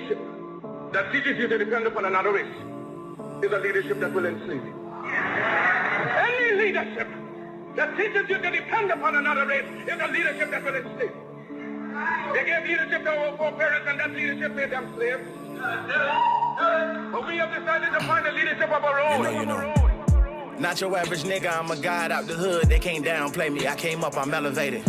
leadership that teaches you to depend upon another race is a leadership that will enslave you. Any leadership that teaches you to depend upon another race is a leadership that will enslave you. They gave leadership to our foreparents, and that leadership made them slaves. But we have decided to find a leadership of our own. Not your average nigga, I'm a god out the hood. They can't downplay me, I came up, I'm elevated.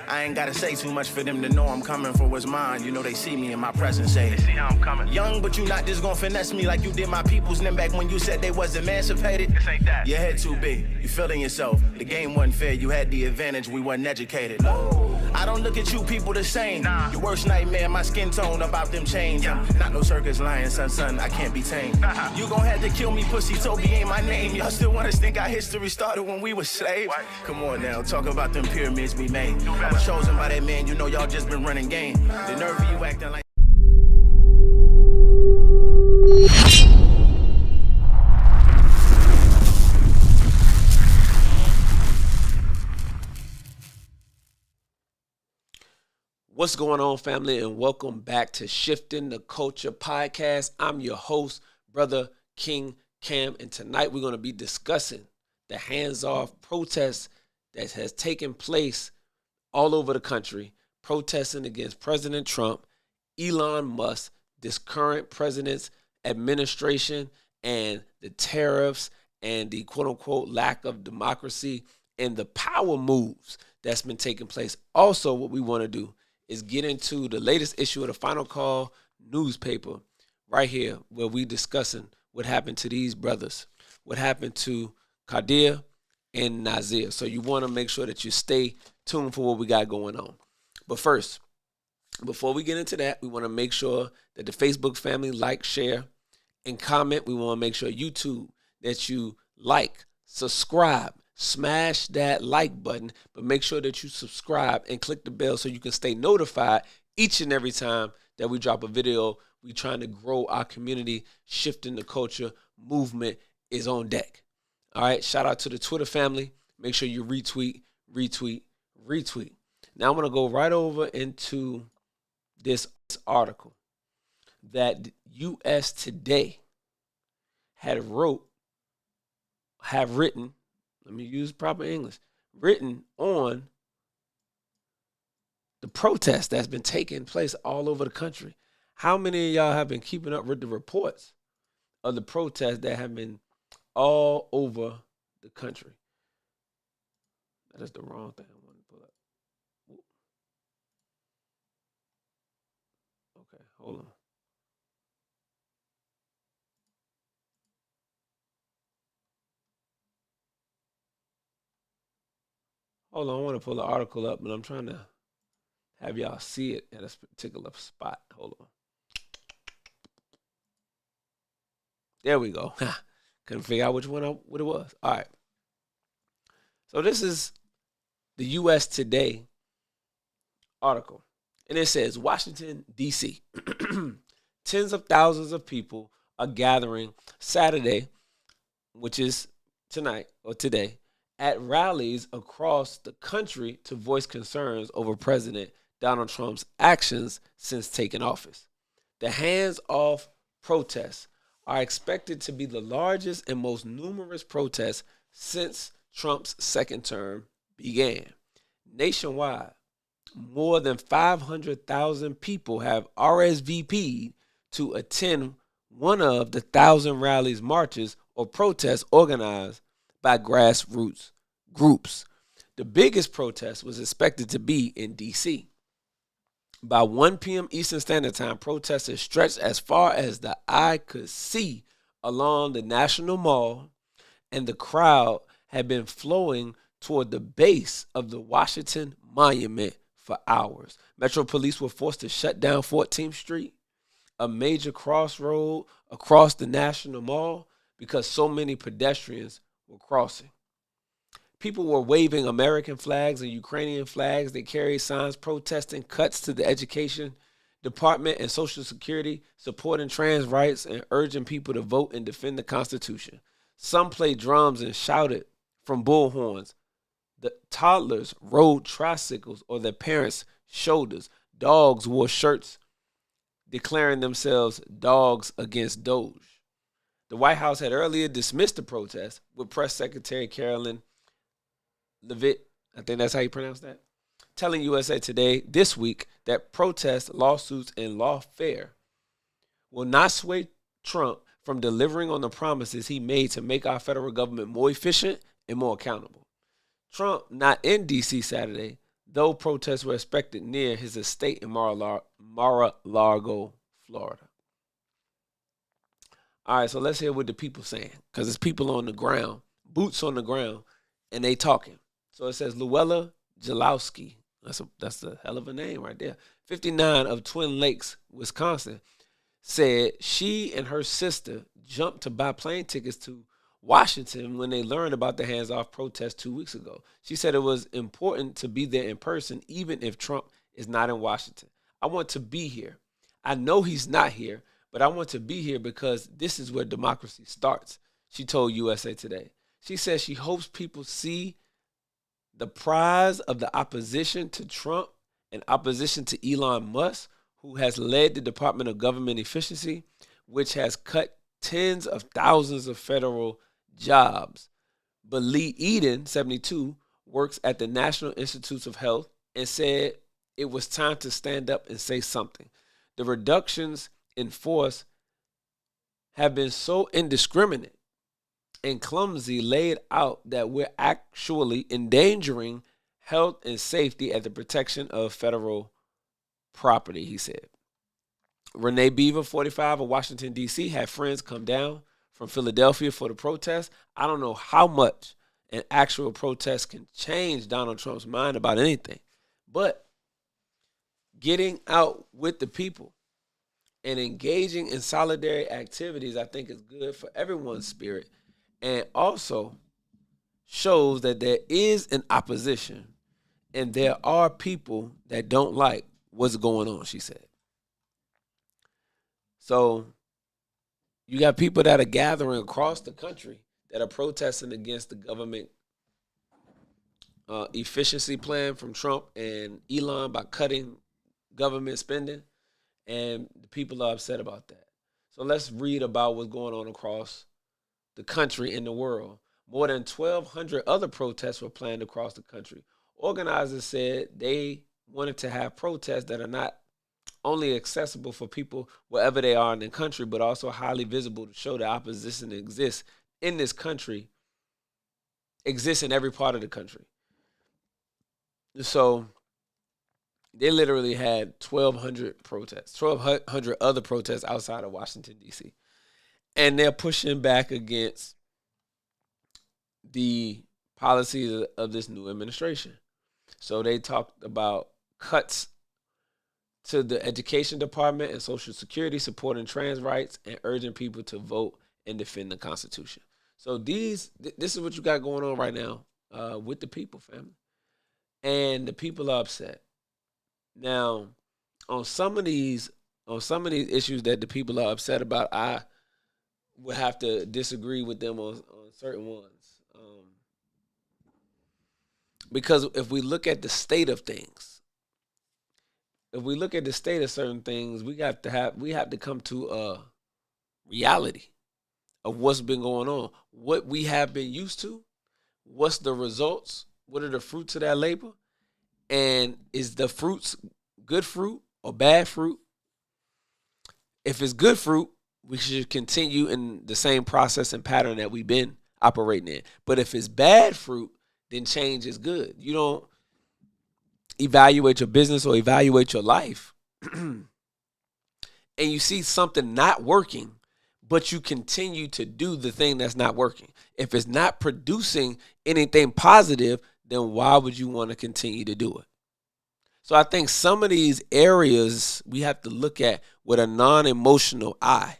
I ain't gotta say too much for them to know I'm coming for what's mine. You know they see me in my presence, say they see how I'm coming. Young, but you not just gonna finesse me like you did my peoples. Then back when you said they was emancipated. This ain't that. Your head too big, you feeling yourself. The game wasn't fair, you had the advantage, we wasn't educated. I don't look at you people the same. Nah. Your worst nightmare, my skin tone about them chains. Yeah. Not no circus lion, son, I can't be tamed. You gon' have to kill me, pussy, Toby ain't my name. Y'all still want us think our history started when we were slaves? What? Come on now, talk about them pyramids we made. I was chosen by that man, you know y'all just been running game. The nerve of you acting like... What's going on, family, and welcome back to Shifting the Culture podcast. I'm your host, Brother King Cam, and tonight we're going to be discussing the hands-off protest that has taken place all over the country, protesting against President Trump, Elon Musk, this current president's administration, and the tariffs and the quote-unquote lack of democracy and the power moves that's been taking place. Also, what we want to do is get into the latest issue of the Final Call newspaper right here, where we discussing what happened to these brothers, what happened to Kadir and Nazir. So you want to make sure that you stay tuned for what we got going on. But first, before we get into that, we want to make sure that the Facebook family like, share, and comment. We want to make sure YouTube that you like, subscribe, smash that like button, but make sure that you subscribe and click the bell so you can stay notified each and every time that we drop a video. We trying to grow our community. Shifting the Culture movement is on deck. All right, shout out to the Twitter family. Make sure you retweet. Now I'm going to go right over into this article that U.S. Today have written, let me use proper English, written on the protest that's been taking place all over the country. How many of y'all have been keeping up with the reports of the protests that have been all over the country? That is the wrong thing I want to pull up. Okay, hold on. Hold on, I want to pull the article up, but I'm trying to have y'all see it at a particular spot. Hold on. There we go. Couldn't figure out what it was. All right. So this is the U.S. Today article. And it says, Washington, D.C. Tens of thousands of people are gathering Saturday, which is tonight or today, at rallies across the country to voice concerns over President Donald Trump's actions since taking office. The hands-off protests are expected to be the largest and most numerous protests since Trump's second term began. Nationwide, more than 500,000 people have RSVP'd to attend one of the 1,000 rallies, marches, or protests organized by grassroots groups. The biggest protest was expected to be in D.C. By 1 p.m. Eastern Standard Time, protesters stretched as far as the eye could see along the National Mall, and the crowd had been flowing toward the base of the Washington Monument for hours. Metro Police were forced to shut down 14th Street, a major crossroad across the National Mall, because so many pedestrians were crossing. People were waving American flags and Ukrainian flags. They carried signs protesting cuts to the Education Department and Social Security, supporting trans rights, and urging people to vote and defend the Constitution. Some played drums and shouted from bullhorns. The toddlers rode tricycles on their parents' shoulders. Dogs wore shirts declaring themselves dogs against Doge. The White House had earlier dismissed the protest, with Press Secretary Carolyn Levitt, I think that's how you pronounce that, telling USA Today this week that protests, lawsuits, and lawfare will not sway Trump from delivering on the promises he made to make our federal government more efficient and more accountable. Trump not in D.C. Saturday, though protests were expected near his estate in Mar-a-Lago, Florida. All right, so let's hear what the people saying, because it's people on the ground, boots on the ground, and they talking. So it says Luella Jalowski. That's a hell of a name right there. 59 of Twin Lakes, Wisconsin, said she and her sister jumped to buy plane tickets to Washington when they learned about the hands-off protest 2 weeks ago. She said it was important to be there in person, even if Trump is not in Washington. I want to be here. I know he's not here, but I want to be here because this is where democracy starts, she told USA Today. She says she hopes people see the prize of the opposition to Trump and opposition to Elon Musk, who has led the Department of Government Efficiency, which has cut tens of thousands of federal jobs. But Lee Eden, 72, works at the National Institutes of Health and said it was time to stand up and say something. The reductions in force have been so indiscriminate and clumsy laid out that we're actually endangering health and safety at the protection of federal property, he said. Renee Beaver, 45, of Washington, D.C., had friends come down from Philadelphia for the protest. I don't know how much an actual protest can change Donald Trump's mind about anything, but getting out with the people and engaging in solidarity activities, I think, is good for everyone's spirit, and also shows that there is an opposition and there are people that don't like what's going on, she said. So you got people that are gathering across the country that are protesting against the government efficiency plan from Trump and Elon by cutting government spending, and the people are upset about that. So let's read about what's going on across the country and the world. More than 1,200 other protests were planned across the country. Organizers said they wanted to have protests that are not only accessible for people wherever they are in the country, but also highly visible to show the opposition exists in this country, exists in every part of the country. So they literally had 1,200 protests, 1,200 other protests outside of Washington, D.C. And they're pushing back against the policies of this new administration. So they talked about cuts to the education department and Social Security, supporting trans rights, and urging people to vote and defend the Constitution. So this is what you got going on right now with the people, family. And the people are upset. Now, on some of these issues that the people are upset about, I would have to disagree with them on certain ones. Because if we look at the state of things, if we look at the state of certain things, we have to come to a reality of what's been going on, what we have been used to, what's the results, what are the fruits of that labor, and is the fruits good fruit or bad fruit? If it's good fruit, we should continue in the same process and pattern that we've been operating in. But if it's bad fruit, then change is good. You don't evaluate your business or evaluate your life and you see something not working, but you continue to do the thing that's not working. If it's not producing anything positive, then why would you want to continue to do it? So I think some of these areas we have to look at with a non-emotional eye.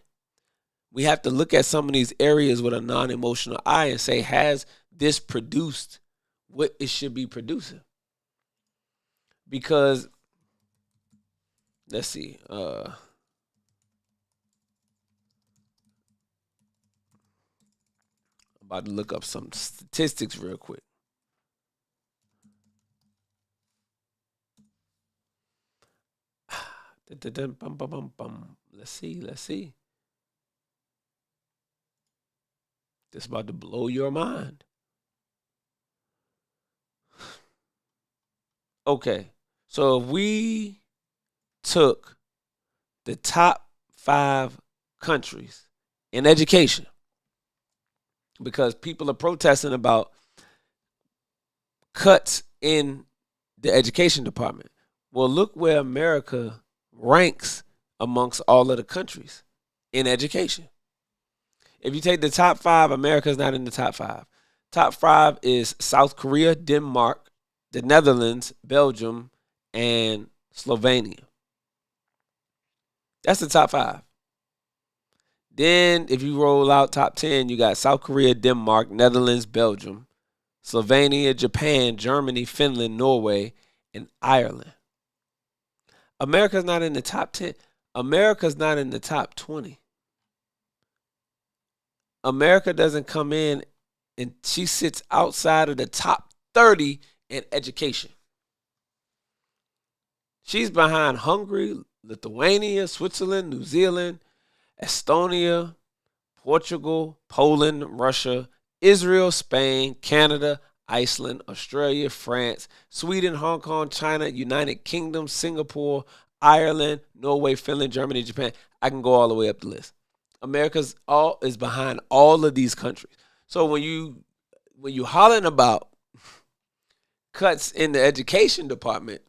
We have to look at some of these areas with a non-emotional eye and say, has this produced what it should be producing? Because, let's see, I'm about to look up some statistics real quick. Let's see. This is about to blow your mind. Okay. So if we took the top 5 countries in education, because people are protesting about cuts in the education department. Well, look where America ranks amongst all of the countries in education. If you take the top 5, America's not in the top 5. Top 5 is South Korea, Denmark, the Netherlands, Belgium, and Slovenia. That's the top 5. Then if you roll out top 10, you got South Korea, Denmark, Netherlands, Belgium, Slovenia, Japan, Germany, Finland, Norway, and Ireland. America's not in the top 10. America's not in the top 20. America doesn't come in, and she sits outside of the top 30 in education. She's behind Hungary, Lithuania, Switzerland, New Zealand, Estonia, Portugal, Poland, Russia, Israel, Spain, Canada, Iceland, Australia, France, Sweden, Hong Kong, China, United Kingdom, Singapore, Ireland, Norway, Finland, Germany, Japan. I can go all the way up the list. America's is behind all of these countries. So when you hollering about cuts in the education department,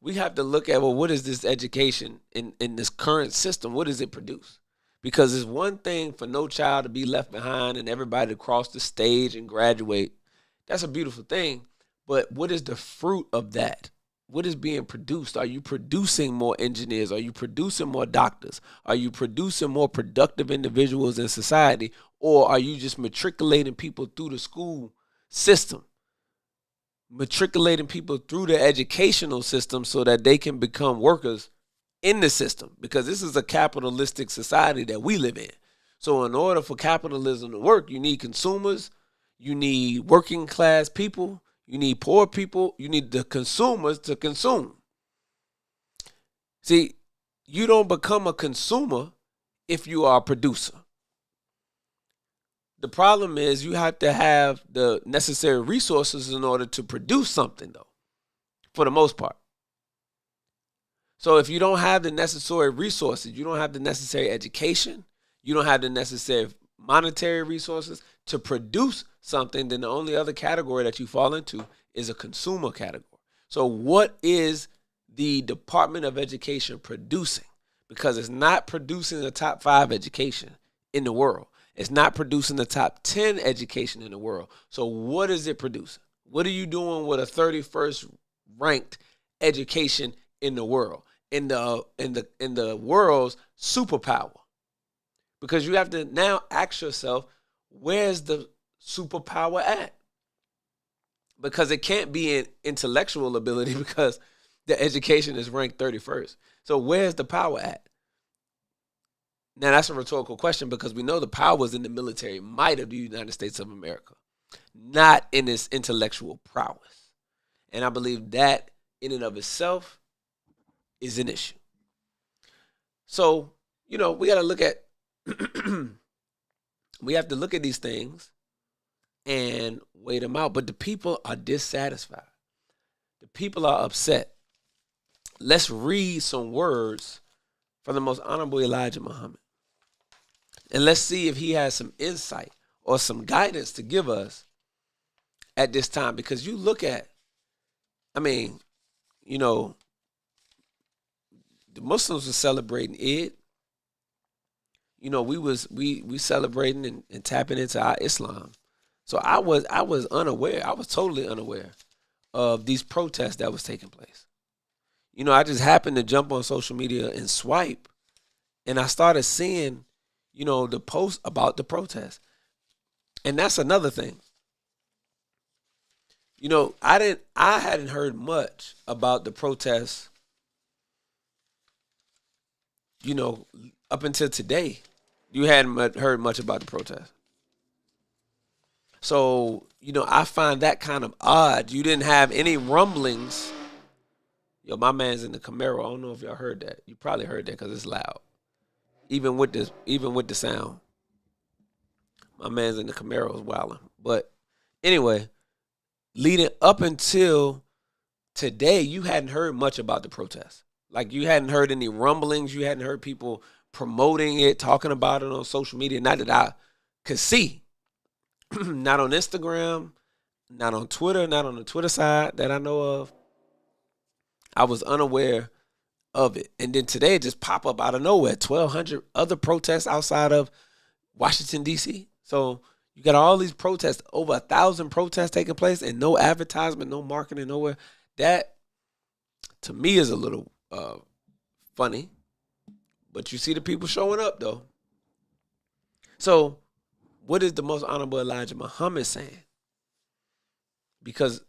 we have to look at, well, what is this education in this current system? What does it produce? Because it's one thing for no child to be left behind and everybody to cross the stage and graduate. That's a beautiful thing. But what is the fruit of that? What is being produced? Are you producing more engineers? Are you producing more doctors? Are you producing more productive individuals in society? Or are you just matriculating people through the school system? Matriculating people through the educational system so that they can become workers in the system, because this is a capitalistic society that we live in. So in order for capitalism to work, you need consumers, you need working class people, you need poor people, you need the consumers to consume. See, you don't become a consumer if you are a producer. The problem is you have to have the necessary resources in order to produce something, though, for the most part. So if you don't have the necessary resources, you don't have the necessary education, you don't have the necessary monetary resources to produce something, then the only other category that you fall into is a consumer category. So what is the Department of Education producing? Because it's not producing the top 5 education in the world. It's not producing the top 10 education in the world. So what is it producing? What are you doing with a 31st ranked education in the world? In the world's superpower. Because you have to now ask yourself, where's the superpower at? Because it can't be in intellectual ability, because the education is ranked 31st. So where's the power at? Now that's a rhetorical question, because we know the power is in the military might of the United States of America, not in its intellectual prowess. And I believe that in and of itself is an issue. So, we got to look at, we have to look at these things and weigh them out. But the people are dissatisfied. The people are upset. Let's read some words from the most honorable Elijah Muhammad. And let's see if he has some insight or some guidance to give us at this time. Because you look at, the Muslims were celebrating Eid. We celebrating and tapping into our Islam. So I was unaware. I was totally unaware of these protests that was taking place. I just happened to jump on social media and swipe, and I started seeing, the post about the protest. And that's another thing. I hadn't heard much about the protests, up until today. You hadn't heard much about the protest. So, I find that kind of odd. You didn't have any rumblings Yo, my man's in the Camaro. I don't know if y'all heard that. You probably heard that because it's loud. Even with the sound. My man's in the Camaro is wilding. But anyway, leading up until today, you hadn't heard much about the protest. Like, you hadn't heard any rumblings. You hadn't heard people promoting it, talking about it on social media. Not that I could see. Not on Instagram, not on Twitter, not on the Twitter side that I know of. I was unaware of it. And then today it just popped up out of nowhere. 1,200 other protests outside of Washington, D.C. So you got all these protests, over 1,000 protests taking place and no advertisement, no marketing, nowhere. That, to me, is a little funny. But you see the people showing up, though. So what is the most honorable Elijah Muhammad saying? Because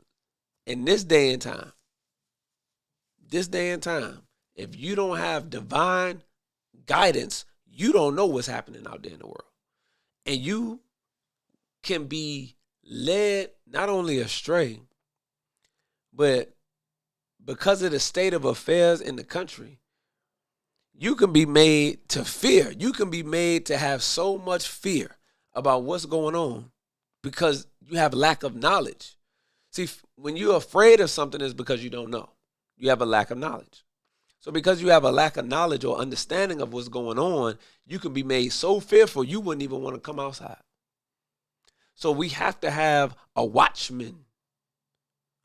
in this day and time, if you don't have divine guidance, you don't know what's happening out there in the world. And you can be led not only astray, but because of the state of affairs in the country, you can be made to fear. You can be made to have so much fear about what's going on because you have lack of knowledge. See, when you're afraid of something, it's because you don't know. You have a lack of knowledge. So because you have a lack of knowledge or understanding of what's going on, you can be made so fearful you wouldn't even want to come outside. So we have to have a watchman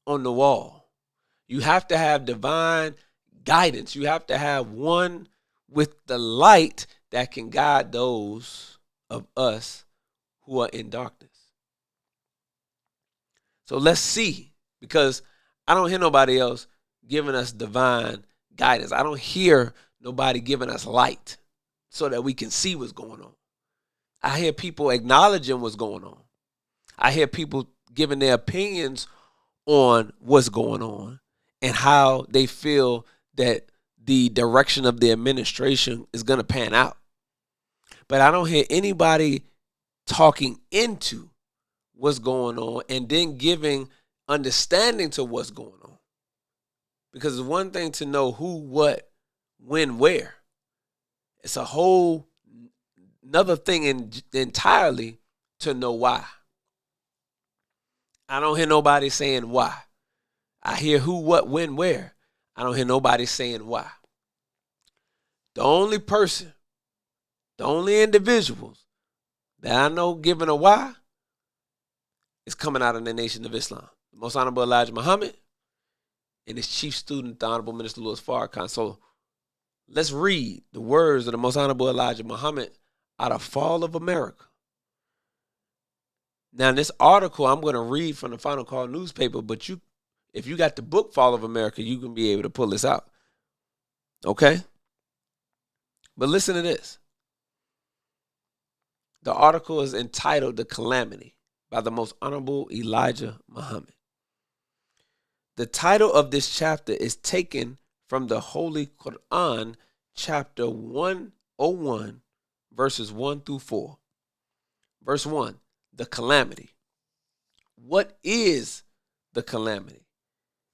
on the wall. You have to have divine guidance. You have to have one with the light that can guide those of us who are in darkness. So let's see, because I don't hear nobody else giving us divine guidance. I don't hear nobody giving us light so that we can see what's going on. I hear people acknowledging what's going on. I hear people giving their opinions on what's going on and how they feel that the direction of the administration is going to pan out. But I don't hear anybody talking into what's going on and then giving understanding to what's going on. Because it's one thing to know who, what, when, where. It's a whole another thing entirely to know why. I don't hear nobody saying why. I hear who, what, when, where. I don't hear nobody saying why. The only person, the only individuals that I know giving a why is coming out of the Nation of Islam. The Most Honorable Elijah Muhammad and his chief student, the Honorable Minister Louis Farrakhan. So let's read the words of the Most Honorable Elijah Muhammad out of Fall of America. Now, in this article, I'm going to read from the Final Call newspaper, but if you got the book Fall of America, you can be able to pull this out. Okay? But listen to this. The article is entitled The Calamity by the Most Honorable Elijah Muhammad. The title of this chapter is taken from the Holy Quran, chapter 101, verses 1 through 4. Verse 1, the calamity. What is the calamity?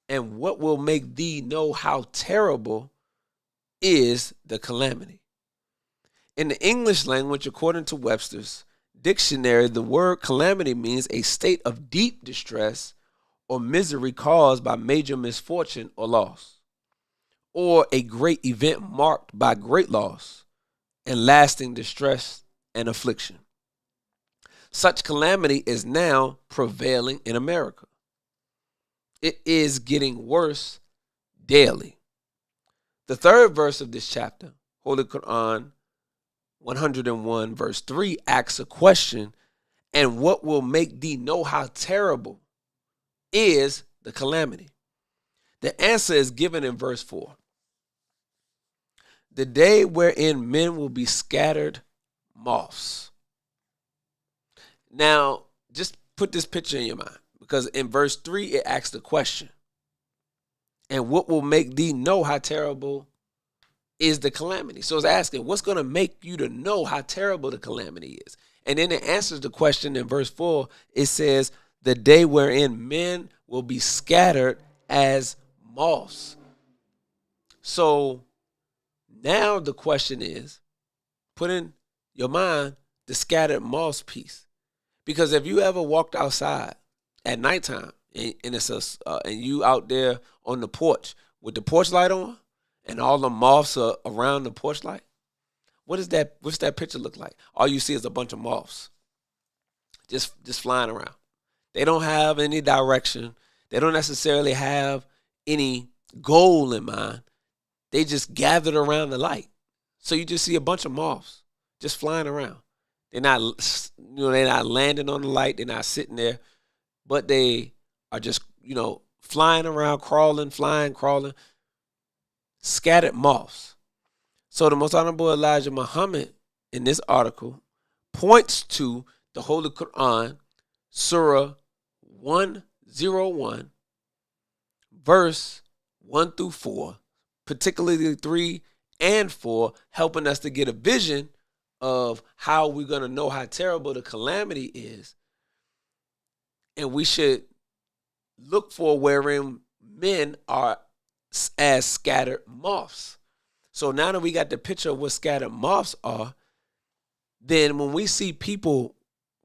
And what will make thee know how terrible is the calamity? In the English language, according to Webster's dictionary, the word calamity means a state of deep distress or misery caused by major misfortune or loss, or a great event marked by great loss and lasting distress and affliction. Such calamity is now prevailing in America. It is getting worse daily. The third verse of this chapter, Holy Quran 101 verse 3, asks a question, and what will make thee know how terrible is the calamity? The answer is given in verse 4. The day wherein men will be scattered moths. Now, just put this picture in your mind, because in verse 3, it asks the question, and what will make thee know how terrible is the calamity? So it's asking, what's going to make you to know how terrible the calamity is? And then it answers the question in verse 4. It says, the day wherein men will be scattered as moths. So now the question is, put in your mind the scattered moths piece. Because if you ever walked outside at nighttime and and you out there on the porch with the porch light on and all the moths are around the porch light, what's that picture look like? All you see is a bunch of moths just flying around. They don't have any direction. They don't necessarily have any goal in mind. They just gathered around the light. So you just see a bunch of moths just flying around. They're not landing on the light. They're not sitting there, but they are just, flying around, crawling, scattered moths. So the Most Honorable Elijah Muhammad in this article points to the Holy Quran, Surah 101, verse 1 through 4, particularly 3 and 4, helping us to get a vision of how we're going to know how terrible the calamity is. And we should look for wherein men are as scattered moths. So now that we got the picture of what scattered moths are, then when we see people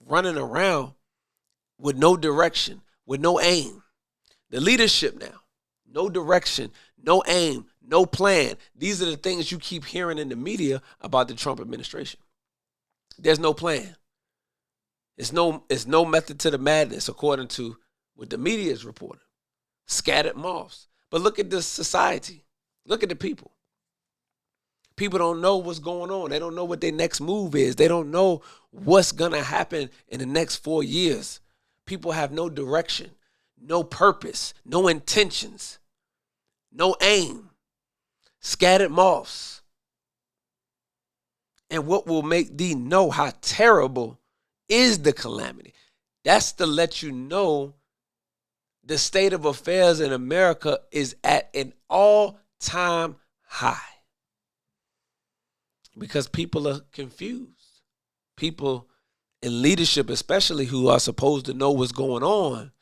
running around with no direction, with no aim, the leadership now, no direction, no aim, no plan. These are the things you keep hearing in the media about the Trump administration. There's no plan. It's no method to the madness, according to what the media is reporting. Scattered moths. But look at this society. Look at the people. People don't know what's going on. They don't know what their next move is. They don't know what's going to happen in the next 4 years. People have no direction, no purpose, no intentions, no aim. Scattered moths. And what will make thee know how terrible is the calamity? That's to let you know the state of affairs in America is at an all-time high. Because people are confused. People in leadership, especially who are supposed to know what's going on,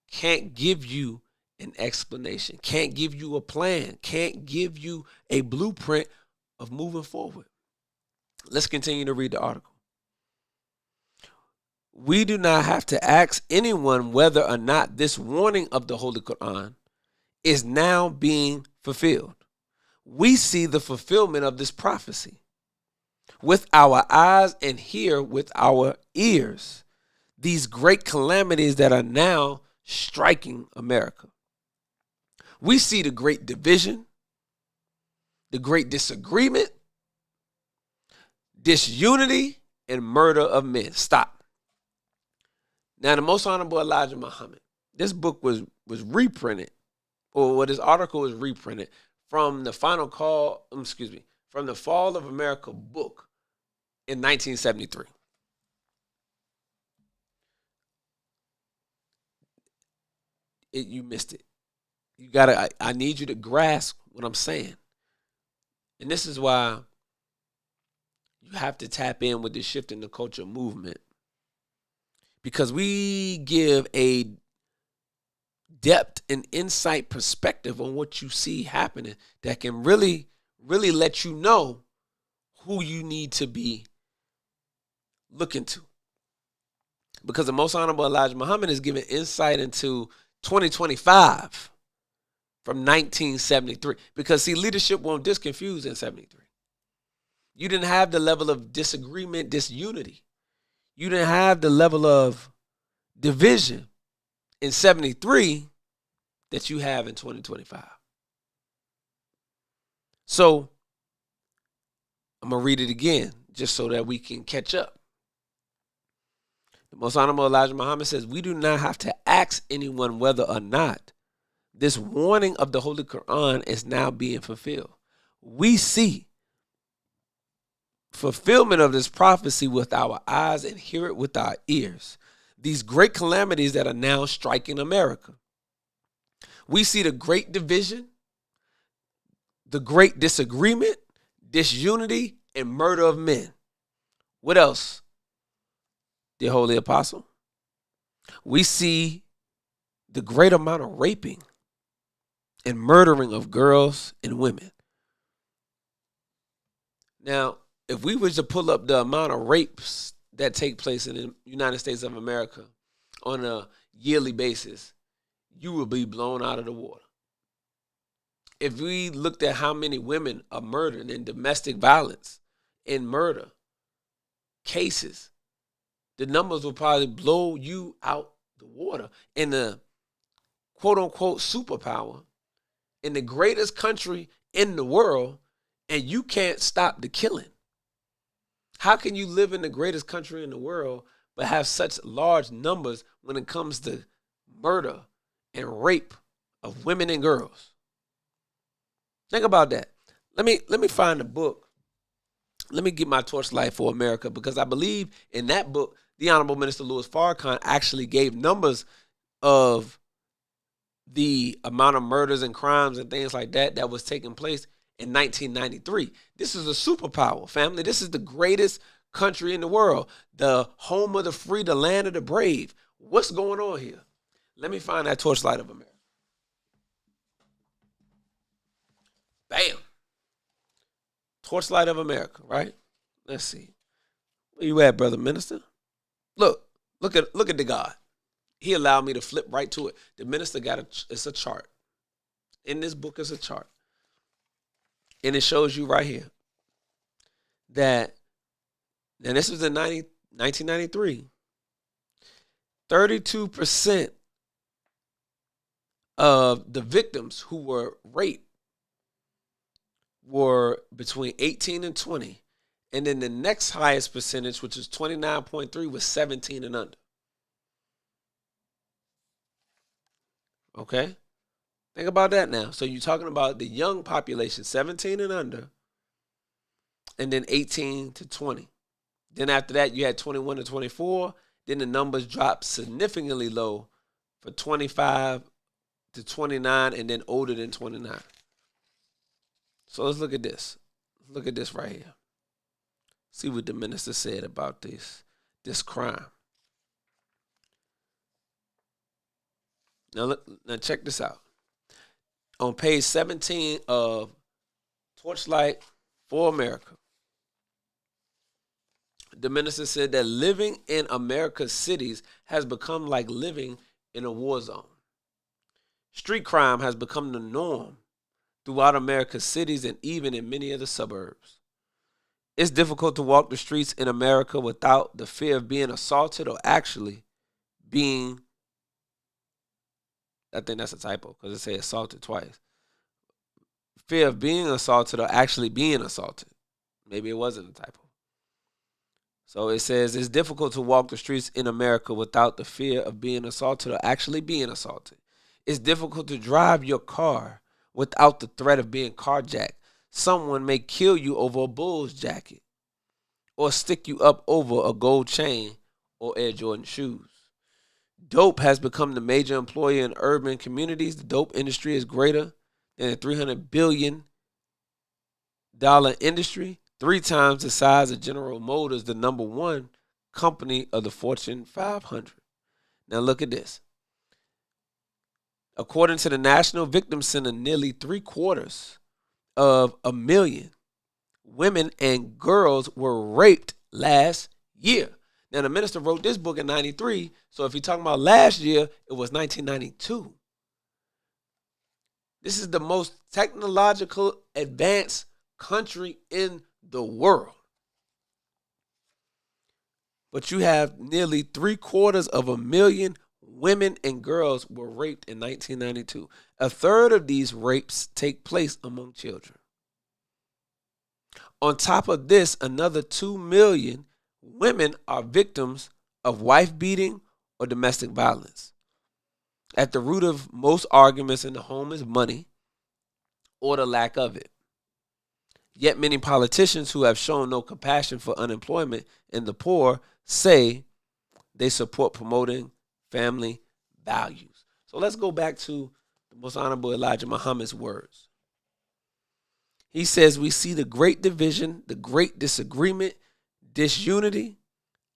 can't give you an explanation, can't give you a plan, can't give you a blueprint of moving forward. Let's continue to read the article. We do not have to ask anyone whether or not this warning of the Holy Quran is now being fulfilled. We see the fulfillment of this prophecy with our eyes and hear with our ears these great calamities that are now striking America. We see the great division, the great disagreement, disunity, and murder of men. Stop. Now, the Most Honorable Elijah Muhammad, this book was reprinted, or this article was reprinted from the from the Fall of America book in 1973. You missed it. I need you to grasp what I'm saying. And this is why you have to tap in with the shift in the culture movement. Because we give a depth and insight perspective on what you see happening that can really, really let you know who you need to be looking to. Because the Most Honorable Elijah Muhammad is giving insight into 2025 from 1973. Because, see, leadership won't disconfuse in 73. You didn't have the level of disagreement, disunity. You didn't have the level of division in 73 that you have in 2025. So I'm going to read it again just so that we can catch up. The Most Honorable Elijah Muhammad says, we do not have to ask anyone whether or not this warning of the Holy Quran is now being fulfilled. We see fulfillment of this prophecy with our eyes and hear it with our ears. These great calamities that are now striking America. We see the great division, the great disagreement, disunity, and murder of men. What else, dear Holy Apostle? We see the great amount of raping and murdering of girls and women. Now, if we were to pull up the amount of rapes that take place in the United States of America on a yearly basis, you will be blown out of the water. If we looked at how many women are murdered in domestic violence, in murder cases, the numbers will probably blow you out the water. In the quote-unquote superpower, in the greatest country in the world, and you can't stop the killing. How can you live in the greatest country in the world but have such large numbers when it comes to murder and rape of women and girls? Think about that. Let me find a book. Let me get my torchlight for America, because I believe in that book, the Honorable Minister Louis Farrakhan actually gave numbers of the amount of murders and crimes and things like that that was taking place in 1993. This is a superpower, family. This is the greatest country in the world, the home of the free, the land of the brave. What's going on here? Let me find that torchlight of America. Bam. Torchlight of America, right? Let's see. Where you at, brother minister? Look at the God. He allowed me to flip right to it. The minister it's a chart. In this book is a chart. And it shows you right here that, and this was in 1993, 32% of the victims who were raped were between 18 and 20. And then the next highest percentage, which is 29.3, was 17 and under. Okay? Think about that now. So you're talking about the young population, 17 and under, and then 18 to 20. Then after that, you had 21 to 24. Then the numbers dropped significantly low for 25 to 29, and then older than 29. So let's look at this. Look at this right here. See what the minister said about this crime. Now check this out. On page 17 of Torchlight for America, the minister said that living in America's cities has become like living in a war zone. Street crime has become the norm throughout America's cities and even in many of the suburbs. It's difficult to walk the streets in America without the fear of being assaulted or actually being, I think that's a typo because it says assaulted twice. Fear of being assaulted or actually being assaulted. Maybe it wasn't a typo. So it says it's difficult to walk the streets in America without the fear of being assaulted or actually being assaulted. It's difficult to drive your car without the threat of being carjacked. Someone may kill you over a Bulls jacket or stick you up over a gold chain or Air Jordan shoes. Dope has become the major employer in urban communities. The dope industry is greater than a $300 billion industry, 3 times the size of General Motors, the number one company of the Fortune 500. Now look at this. According to the National Victim Center, nearly 750,000 women and girls were raped last year. Now, the minister wrote this book in 93, so if you're talking about last year, it was 1992. This is the most technological advanced country in the world. But you have nearly 750,000 women and girls were raped in 1992. A third of these rapes take place among children. On top of this, another 2 million women are victims of wife beating or domestic violence. At the root of most arguments in the home is money or the lack of it. Yet many politicians who have shown no compassion for unemployment and the poor say they support promoting family values. So let's go back to the Most Honorable Elijah Muhammad's words. He says we see the great division, the great disagreement, disunity,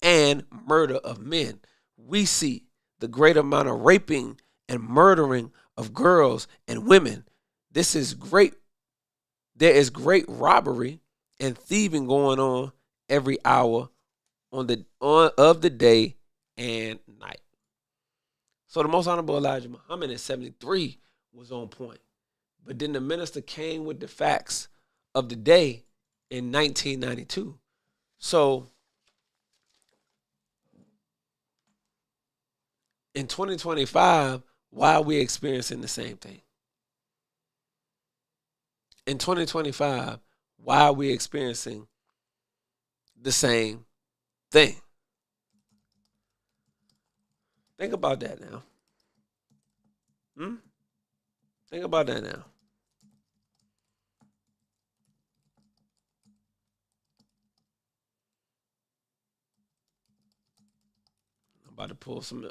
and murder of men. We see the great amount of raping and murdering of girls and women This is great. There is great robbery and thieving going on every hour of the day and night. So the Most Honorable Elijah Muhammad in 73 was on point. But then the minister came with the facts of the day in 1992. So in 2025, why are we experiencing the same thing? In 2025, why are we experiencing the same thing? Think about that now. Think about that now. I'm about to pull some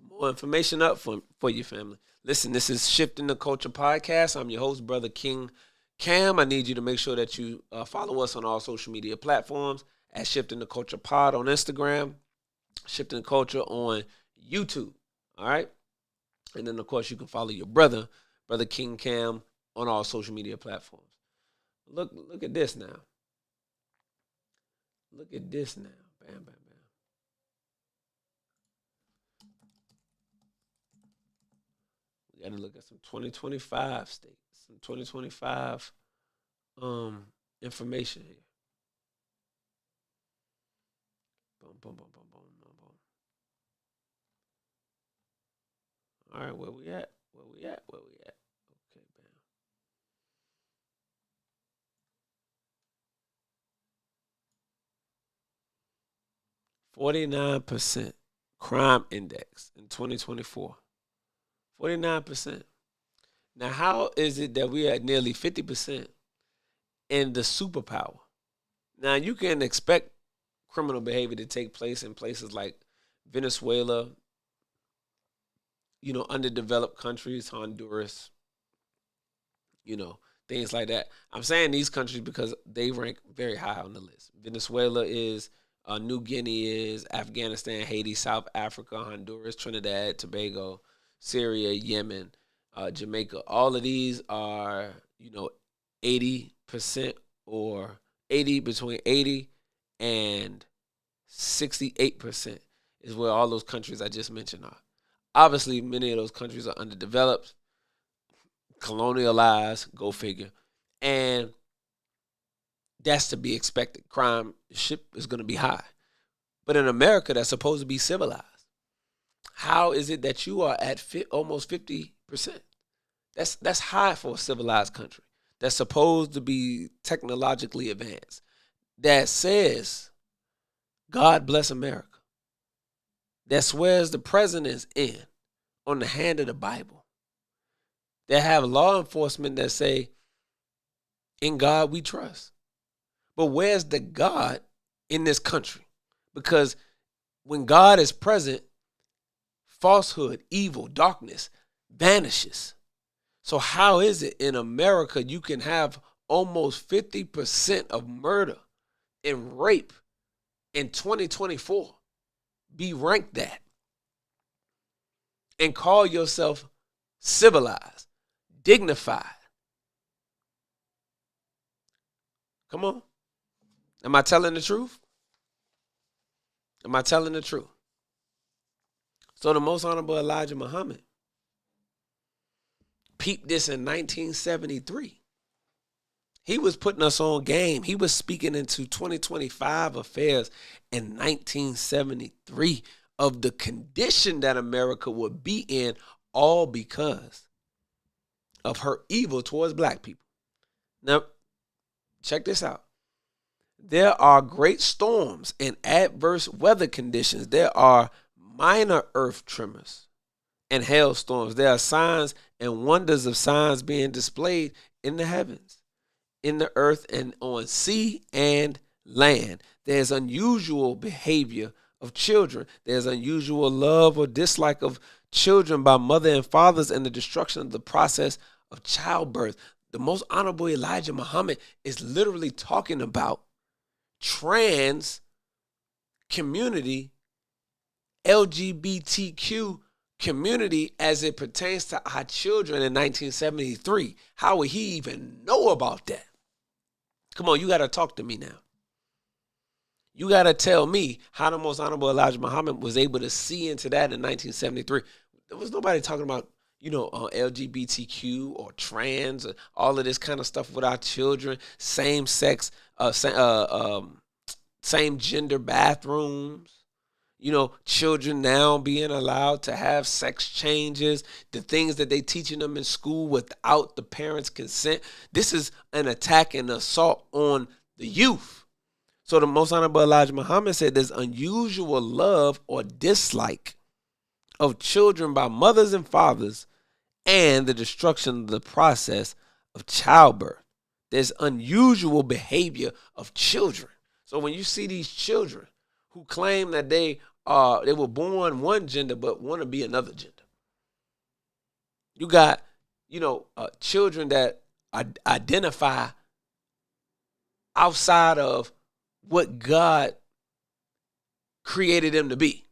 more information up for you, family. Listen, this is Shifting the Culture Podcast. I'm your host, Brother King Cam. I need you to make sure that you follow us on all social media platforms at Shifting the Culture Pod on Instagram, Shifting the Culture on YouTube. All right? And then, of course, you can follow your brother King Cam, on all social media platforms. Look at this now. Look at this now. Bam, bam, bam. We got to look at some 2025 states, some 2025 information here. Boom, boom, boom, boom, boom, boom, boom. All right, where we at? Where we at? Okay, bam. 49% crime index in 2024. 49%. Now, how is it that we are at nearly 50% in the superpower? Now, you can expect criminal behavior to take place in places like Venezuela, underdeveloped countries, Honduras, things like that. I'm saying these countries because they rank very high on the list. Venezuela is, New Guinea is, Afghanistan, Haiti, South Africa, Honduras, Trinidad, Tobago, Syria, Yemen, Jamaica. All of these are, 80% or between 80 and 68% is where all those countries I just mentioned are. Obviously, many of those countries are underdeveloped, colonialized, go figure. And that's to be expected. Crime is going to be high. But in America, that's supposed to be civilized. How is it that you are at almost 50%? That's high for a civilized country that's supposed to be technologically advanced, that says, God bless America, that swears the president's in on the hand of the Bible, that have law enforcement that say, in God we trust. But where's the God in this country? Because when God is present, falsehood, evil, darkness vanishes. So how is it in America you can have almost 50% of murder and rape in 2024, be ranked that, and call yourself civilized, dignified? Come on. Am I telling the truth? Am I telling the truth? So the Most Honorable Elijah Muhammad peeped this in 1973. He was putting us on game. He was speaking into 2025 affairs in 1973 of the condition that America would be in, all because of her evil towards black people. Now, check this out. There are great storms and adverse weather conditions. There are minor earth tremors and hailstorms. There are signs and wonders of signs being displayed in the heavens, in the earth, and on sea and land. There's unusual behavior of children. There's unusual love or dislike of children by mother and fathers, and the destruction of the process of childbirth. The Most Honorable Elijah Muhammad is literally talking about trans community, LGBTQ community as it pertains to our children in 1973. How would he even know about that? Come on, you got to talk to me now. You got to tell me how the Most Honorable Elijah Muhammad was able to see into that in 1973. There was nobody talking about, LGBTQ or trans or all of this kind of stuff with our children, same sex, same gender bathrooms. Children now being allowed to have sex changes, the things that they teaching them in school without the parents' consent. This is an attack and assault on the youth. So the Most Honorable Elijah Muhammad said there's unusual love or dislike of children by mothers and fathers and the destruction of the process of childbirth. There's unusual behavior of children. So when you see these children who claim that they were born one gender but want to be another gender. You got, children that identify outside of what God created them to be.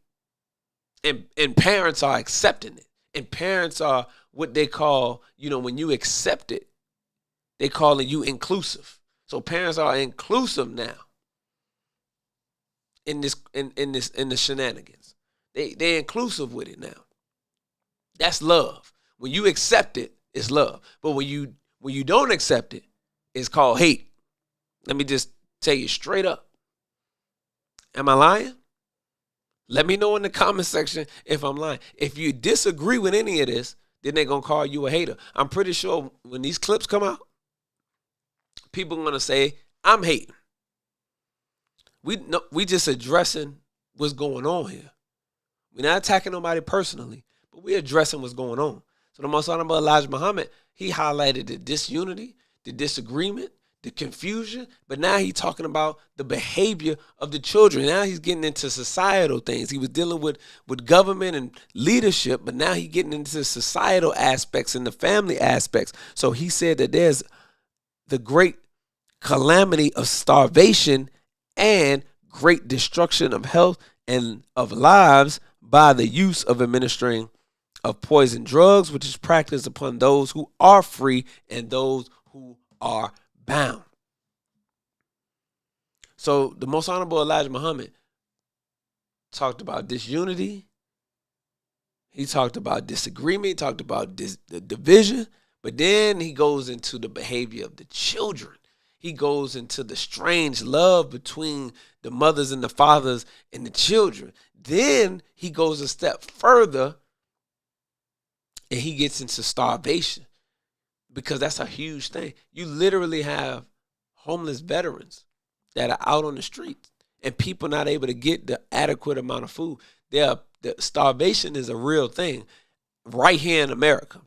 And parents are accepting it. And parents are what they call, when you accept it, they calling you inclusive. So parents are inclusive now. In the shenanigans. They're inclusive with it now. That's love. When you accept it, it's love. But when you don't accept it, it's called hate. Let me just tell you straight up. Am I lying? Let me know in the comment section if I'm lying. If you disagree with any of this, then they're going to call you a hater. I'm pretty sure when these clips come out, people are going to say, I'm hating. We just addressing what's going on here. We're not attacking nobody personally, but we're addressing what's going on. So the Most Honorable Elijah Muhammad, he highlighted the disunity, the disagreement, the confusion, but now he's talking about the behavior of the children. Now he's getting into societal things. He was dealing with government and leadership, but now he's getting into societal aspects and the family aspects. So he said that there's the great calamity of starvation and great destruction of health and of lives by the use of administering of poison drugs, which is practiced upon those who are free and those who are bound. So the Most Honorable Elijah Muhammad talked about disunity. He talked about disagreement. He talked about the division. But then he goes into the behavior of the children. He goes into the strange love between the mothers and the fathers and the children. Then he goes a step further and he gets into starvation, because that's a huge thing. You literally have homeless veterans that are out on the streets and people not able to get the adequate amount of food. The starvation is a real thing right here in America.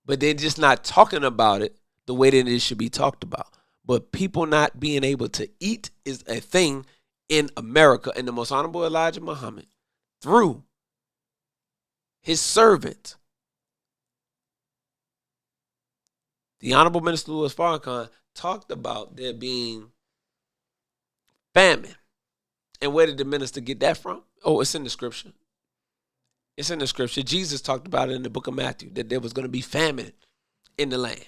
But they're just not talking about it the way that it should be talked about. But people not being able to eat is a thing in America. And the Most Honorable Elijah Muhammad, through his servant, the Honorable Minister Louis Farrakhan, talked about there being famine. And where did the minister get that from? Oh, it's in the scripture. It's in the scripture. Jesus talked about it in the book of Matthew, that there was going to be famine in the land.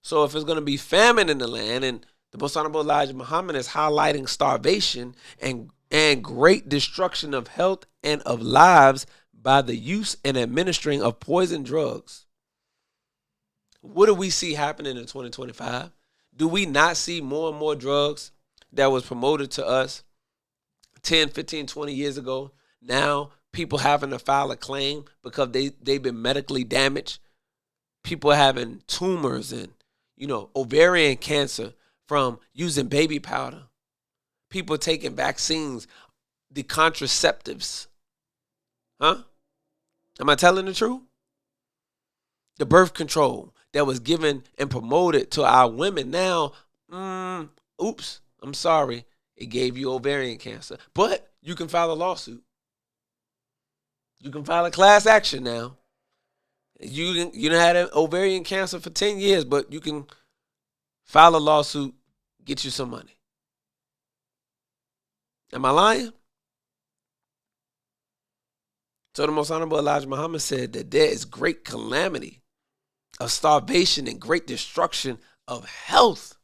So if it's going to be famine in the land, and the Most Honorable Elijah Muhammad is highlighting starvation and great destruction of health and of lives by the use and administering of poison drugs. What do we see happening in 2025? Do we not see more and more drugs that was promoted to us 10, 15, 20 years ago? Now people having to file a claim because they've been medically damaged. People having tumors and, ovarian cancer from using baby powder. People taking vaccines, the contraceptives. Huh? Am I telling the truth? The birth control that was given and promoted to our women now, oops, I'm sorry, it gave you ovarian cancer. But you can file a lawsuit. You can file a class action now. You done had an ovarian cancer for 10 years, but you can file a lawsuit, get you some money. Am I lying? So the Most Honorable Elijah Muhammad said that there is great calamity of starvation and great destruction of health.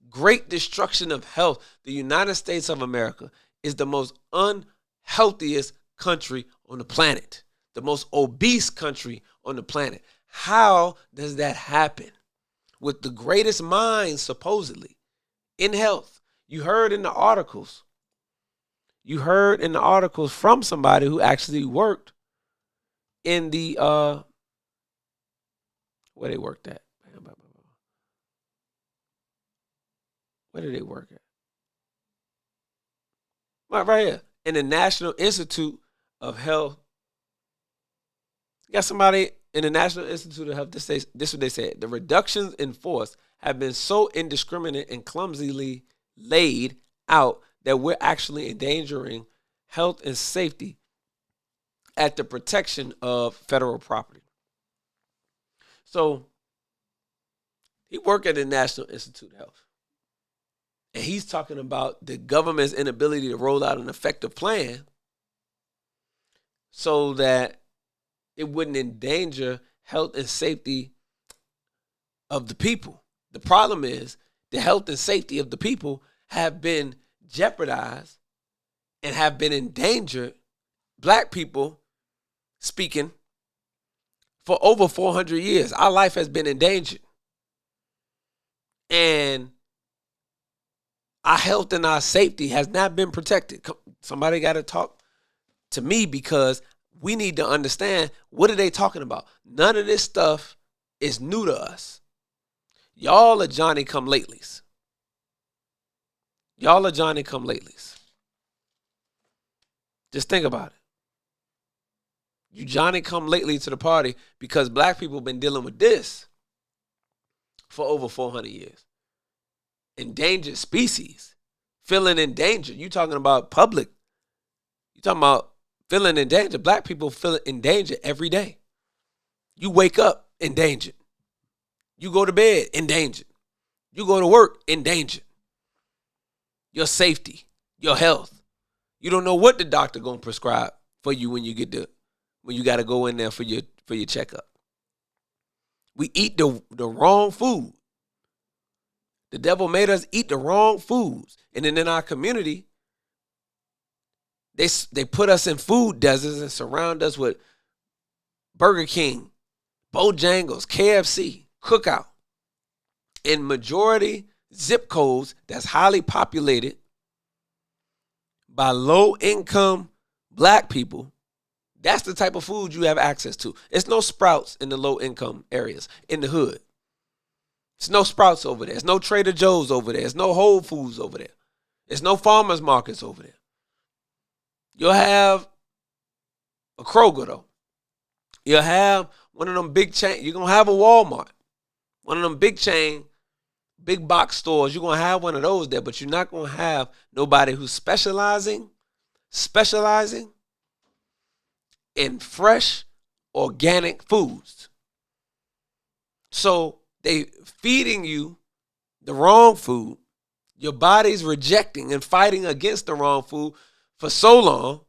Great destruction of health. The United States of America is the most unhealthiest country on the planet, the most obese country on the planet. How does that happen? With the greatest minds, supposedly, in health. You heard in the articles from somebody who actually worked in the, where they worked at. Where did they work at? Right here. In the National Institute of Health. You got somebody in the National Institute of Health. This is what they said. The reductions in force have been so indiscriminate and clumsily laid out that we're actually endangering health and safety at the protection of federal property. So he worked at the National Institute of Health. And he's talking about the government's inability to roll out an effective plan so that it wouldn't endanger health and safety of the people. The problem is the health and safety of the people have been jeopardized and have been endangered, black people speaking, for over 400 years. Our life has been endangered. And our health and our safety has not been protected. Somebody got to talk to me because we need to understand, what are they talking about? None of this stuff is new to us. Y'all are Johnny-come-latelys. Y'all are Johnny-come-latelys. Just think about it. You Johnny-come-lately to the party because black people have been dealing with this for over 400 years. Endangered species, feeling in danger. You talking about public. You talking about feeling in danger. Black people feel in danger every day. You wake up endangered. You go to bed endangered. You go to work endangered. Your safety, your health. You don't know what the doctor gonna prescribe for you when you got to go in there for your checkup. We eat the wrong food. The devil made us eat the wrong foods. And then in our community, they put us in food deserts and surround us with Burger King, Bojangles, KFC, Cookout. In majority zip codes that's highly populated by low-income black people, that's the type of food you have access to. It's no Sprouts in the low-income areas, in the hood. It's no Sprouts over there. It's no Trader Joe's over there. It's no Whole Foods over there. It's no farmers markets over there. You'll have a Kroger, though. You'll have one of them big chain. You're going to have a Walmart. One of them big chain, big box stores. You're going to have one of those there, but you're not going to have nobody who's specializing in fresh, organic foods. So they feeding you the wrong food. Your body's rejecting and fighting against the wrong food for so long.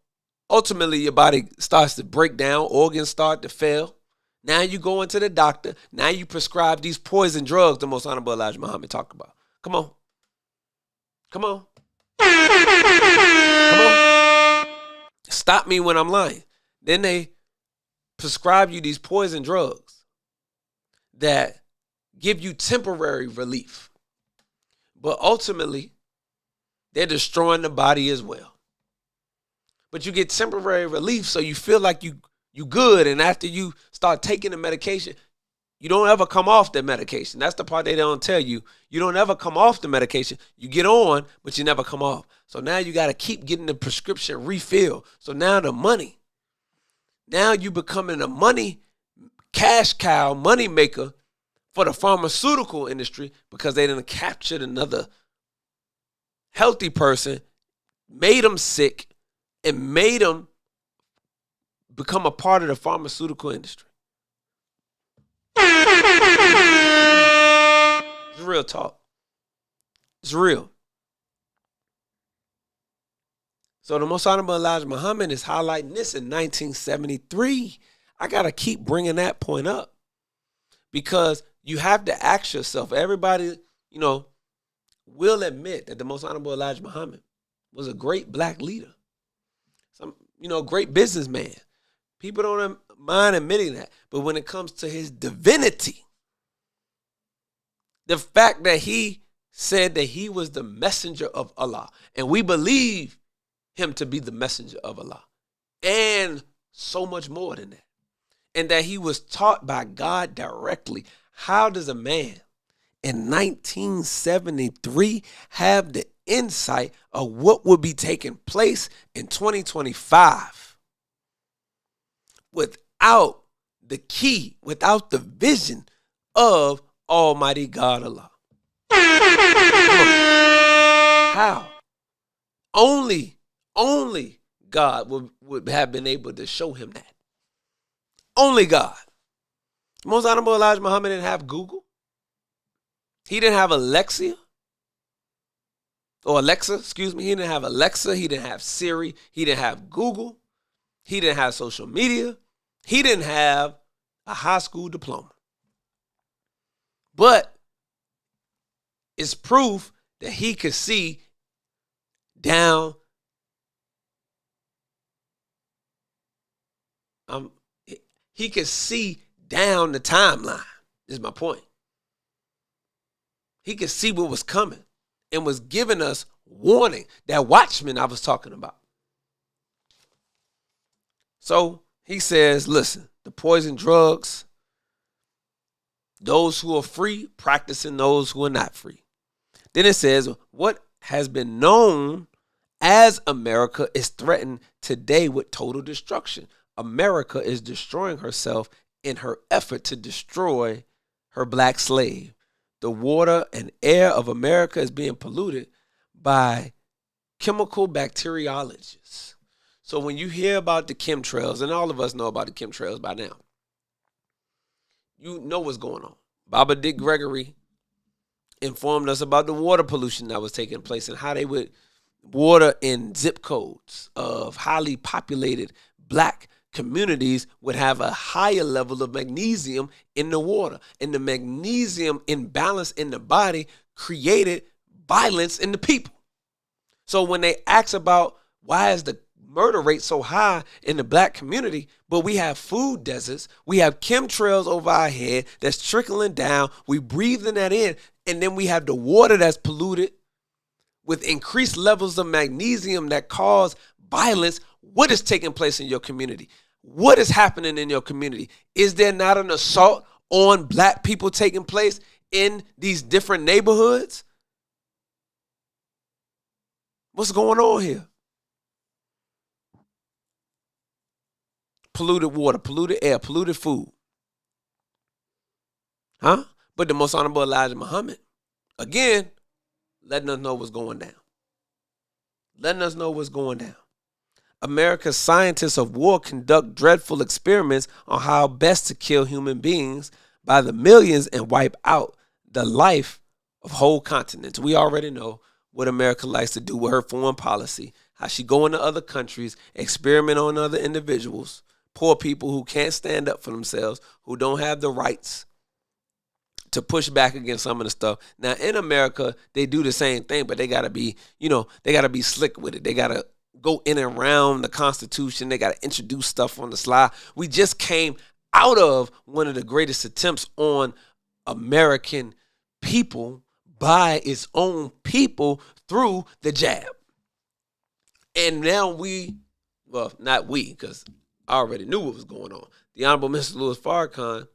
Ultimately, your body starts to break down. Organs start to fail. Now you go into the doctor. Now you prescribe these poison drugs the Most Honorable Elijah Muhammad talked about. Come on. Come on. Come on. Stop me when I'm lying. Then they prescribe you these poison drugs that give you temporary relief. But ultimately, they're destroying the body as well. But you get temporary relief, so you feel like you good. And after you start taking the medication, you don't ever come off the medication. That's the part they don't tell you. You don't ever come off the medication. You get on, but you never come off. So now you got to keep getting the prescription refilled. So now the money. Now you becoming a money cash cow, money maker for the pharmaceutical industry because they done captured another healthy person, made them sick, and made them become a part of the pharmaceutical industry. It's real talk. It's real. So the Most Honorable Elijah Muhammad is highlighting this in 1973. I got to keep bringing that point up because you have to ask yourself, everybody, will admit that the Most Honorable Elijah Muhammad was a great black leader, great businessman. People don't mind admitting that. But when it comes to his divinity, the fact that he said that he was the messenger of Allah, and we believe him to be the messenger of Allah, and so much more than that, and that he was taught by God directly. How does a man in 1973 have the insight of what would be taking place in 2025 without the key, without the vision of Almighty God Allah? How? Only God would have been able to show him that. Only God. The Most Honorable Elijah Muhammad didn't have Google. He didn't have Alexa. He didn't have Alexa. He didn't have Siri. He didn't have Google. He didn't have social media. He didn't have a high school diploma. But it's proof that he could see down. He could see down the timeline, is my point. He could see what was coming and was giving us warning. That watchman I was talking about. So he says, listen, the poison drugs, those who are free, practicing those who are not free. Then it says, what has been known as America is threatened today with total destruction. America is destroying herself in her effort to destroy her black slave. The water and air of America is being polluted by chemical bacteriologists. So when you hear about the chemtrails, and all of us know about the chemtrails by now, you know what's going on. Baba Dick Gregory informed us about the water pollution that was taking place and how they would water in zip codes of highly populated black communities would have a higher level of magnesium in the water. And the magnesium imbalance in the body created violence in the people. So when they ask about why is the murder rate so high in the black community, but we have food deserts, we have chemtrails over our head that's trickling down, we breathing that in, and then we have the water that's polluted with increased levels of magnesium that cause violence. What is taking place in your community? What is happening in your community? Is there not an assault on black people taking place in these different neighborhoods? What's going on here? Polluted water, polluted air, polluted food. Huh? But the Most Honorable Elijah Muhammad, again, letting us know what's going down. Letting us know what's going down. America's scientists of war conduct dreadful experiments on how best to kill human beings by the millions and wipe out the life of whole continents. We already know what America likes to do with her foreign policy, how she go into other countries, experiment on other individuals, poor people who can't stand up for themselves, who don't have the rights to push back against some of the stuff. Now, in America, they do the same thing, but they got to be, they got to be slick with it. They got to go in and around the Constitution. They got to introduce stuff on the sly. We just came out of one of the greatest attempts on American people by its own people through the jab. And now not we, because I already knew what was going on. The Honorable Mr. Louis Farrakhan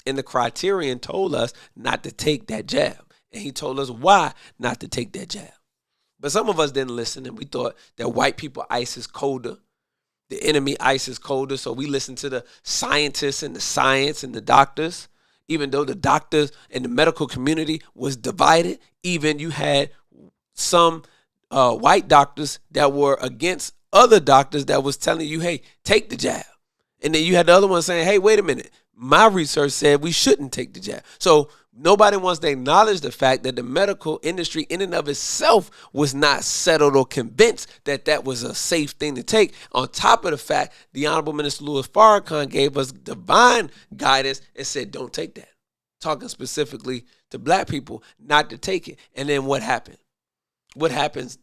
in the Criterion told us not to take that jab. And he told us why not to take that jab. But some of us didn't listen, and we thought that white people ice is colder. The enemy ice is colder, so we listened to the scientists and the science and the doctors. Even though the doctors and the medical community was divided, even you had some white doctors that were against other doctors that was telling you, hey, take the jab. And then you had the other one saying, hey, wait a minute. My research said we shouldn't take the jab. So Nobody wants to acknowledge the fact that the medical industry in and of itself was not settled or convinced that that was a safe thing to take. On top of the fact, the Honorable Minister Louis Farrakhan gave us divine guidance and said, don't take that. Talking specifically to black people, not to take it. And then what happened? What happens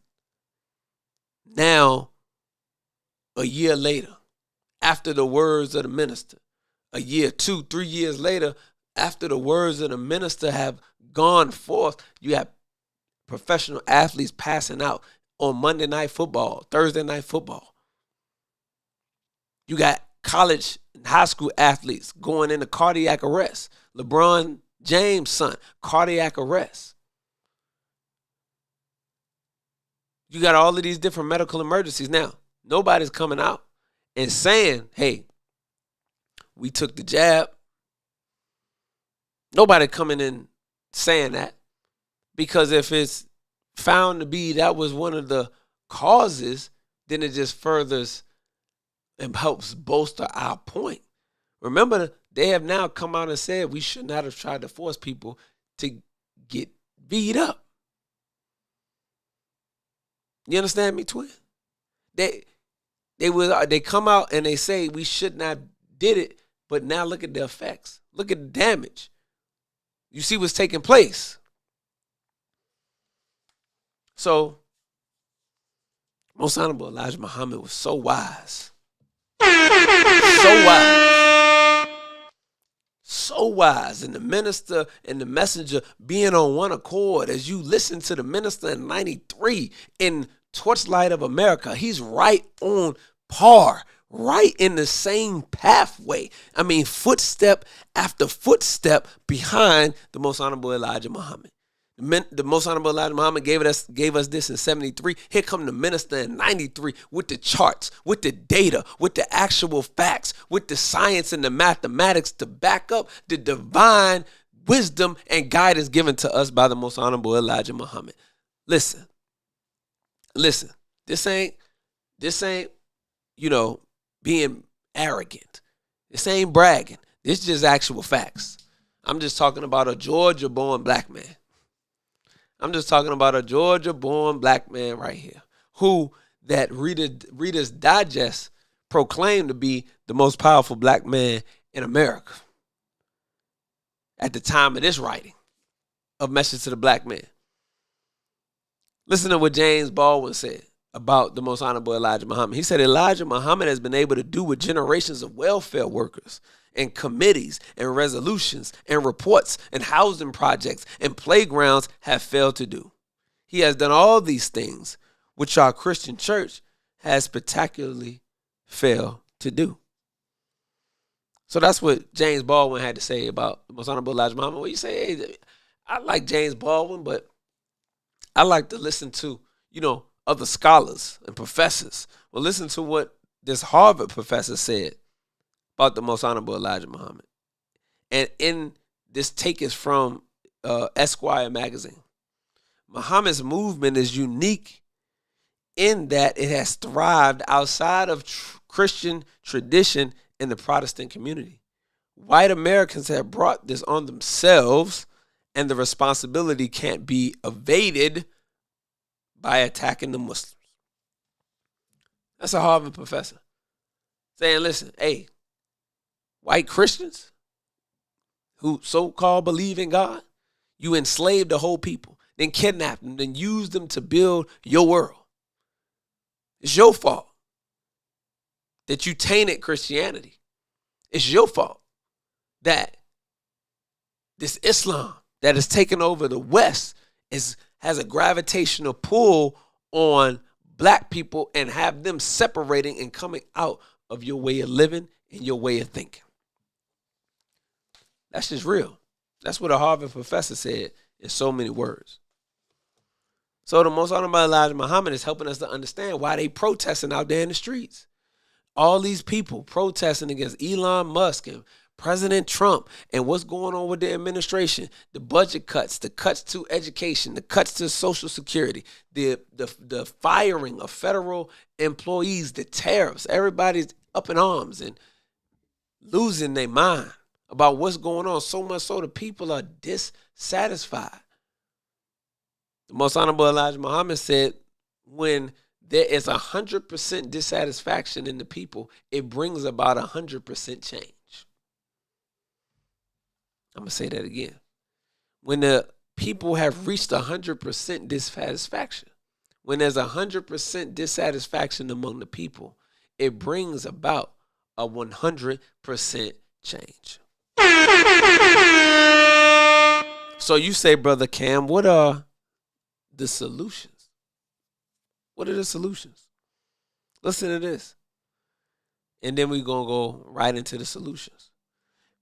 now, a year later, after the words of the minister? A year, 2, 3 years later, after the words of the minister have gone forth, you have professional athletes passing out on Monday Night Football, Thursday Night Football. You got college and high school athletes going into cardiac arrest. LeBron James' son, cardiac arrest. You got all of these different medical emergencies. Now, nobody's coming out and saying, hey, we took the jab. Nobody coming in saying that, because if it's found to be that was one of the causes, then it just furthers and helps bolster our point. Remember, they have now come out and said we should not have tried to force people to get beat up. You understand me, twin? They come out and they say we should not did it, but now look at the effects. Look at the damage. You see what's taking place. So, Most Honorable Elijah Muhammad was so wise. So wise. So wise. And the minister and the messenger being on one accord, as you listen to the minister in 93 in Torchlight of America, he's right on par. Right in the same pathway. I mean, footstep after footstep behind the Most Honorable Elijah Muhammad. The Most Honorable Elijah Muhammad gave us this in 73. Here come the minister in 93 with the charts, with the data, with the actual facts, with the science and the mathematics to back up the divine wisdom and guidance given to us by the Most Honorable Elijah Muhammad. Listen. This ain't, being arrogant. This ain't bragging. This is just actual facts. I'm just talking about a Georgia-born black man. I'm just talking about a Georgia-born black man right here, who that Reader's Digest proclaimed to be the most powerful black man in America at the time of this writing of Message to the Black Man. Listen to what James Baldwin said about the Most Honorable Elijah Muhammad. He said, Elijah Muhammad has been able to do what generations of welfare workers and committees and resolutions and reports and housing projects and playgrounds have failed to do. He has done all these things which our Christian church has spectacularly failed to do. So that's what James Baldwin had to say about the Most Honorable Elijah Muhammad. Well, you say, hey, I like James Baldwin, but I like to listen to, other scholars and professors. Well, listen to what this Harvard professor said about the Most Honorable Elijah Muhammad. And in this take is from Esquire magazine. Muhammad's movement is unique in that it has thrived outside of Christian tradition in the Protestant community. White Americans have brought this on themselves, and the responsibility can't be evaded by attacking the Muslims. That's a Harvard professor saying, listen, hey, white Christians who so-called believe in God, you enslaved the whole people, then kidnapped them, then used them to build your world. It's your fault that you tainted Christianity. It's your fault that this Islam that has taken over the West has a gravitational pull on black people and have them separating and coming out of your way of living and your way of thinking. That's just real. That's what a Harvard professor said in so many words. So the Most Honorable Elijah Muhammad is helping us to understand why they protesting out there in the streets. All these people protesting against Elon Musk and President Trump and what's going on with the administration, the budget cuts, the cuts to education, the cuts to Social Security, the firing of federal employees, the tariffs. Everybody's up in arms and losing their mind about what's going on. So much so the people are dissatisfied. The Most Honorable Elijah Muhammad said, when there is 100% dissatisfaction in the people, it brings about 100% change. I'm going to say that again. When the people have reached 100% dissatisfaction, when there's 100% dissatisfaction among the people, it brings about a 100% change. So you say, Brother Cam, what are the solutions? What are the solutions? Listen to this. And then we're going to go right into the solutions.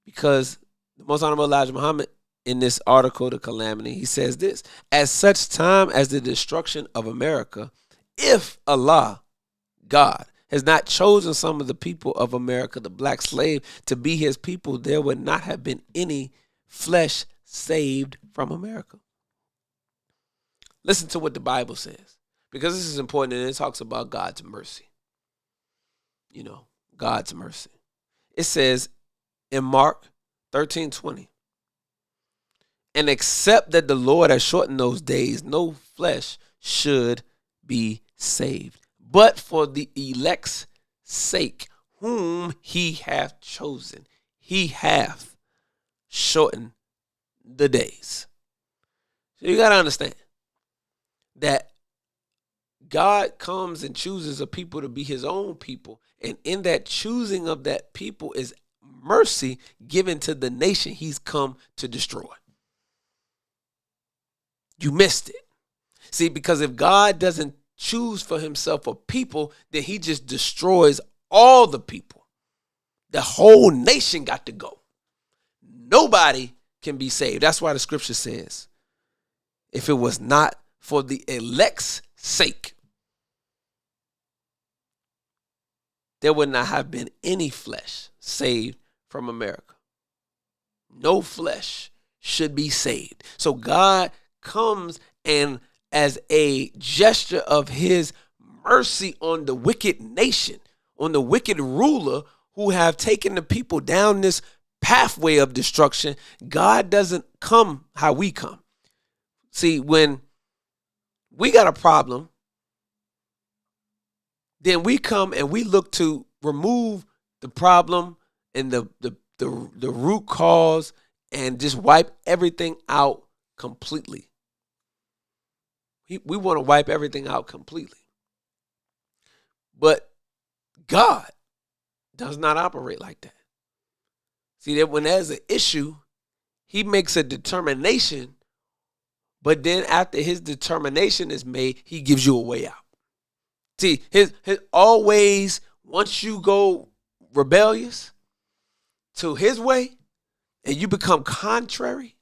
Because the Most Honorable Elijah Muhammad, in this article, The Calamity, he says this: at such time as the destruction of America, if Allah, God, has not chosen some of the people of America, the black slave, to be his people, there would not have been any flesh saved from America. Listen to what the Bible says, because this is important, and it talks about God's mercy. You know, God's mercy. It says in Mark 13:20, and except that the Lord has shortened those days, no flesh should be saved, but for the elect's sake, whom he hath chosen, he hath shortened the days. So you got to understand that God comes and chooses a people to be his own people, and in that choosing of that people is mercy given to the nation he's come to destroy. You missed it. See, because if God doesn't choose for himself a people, then he just destroys all the people. The whole nation got to go. Nobody can be saved. That's why the scripture says, if it was not for the elect's sake, there would not have been any flesh saved from America. No flesh should be saved. So God comes and, as a gesture of his mercy on the wicked nation, on the wicked ruler who have taken the people down this pathway of destruction, God doesn't come how we come. See, when we got a problem, then we come and we look to remove the problem and the root cause and just wipe everything out completely. We want to wipe everything out completely. But God does not operate like that. See, that when there's an issue, he makes a determination, but then after his determination is made, he gives you a way out. See, his always, once you go rebellious to his way and you become contrary,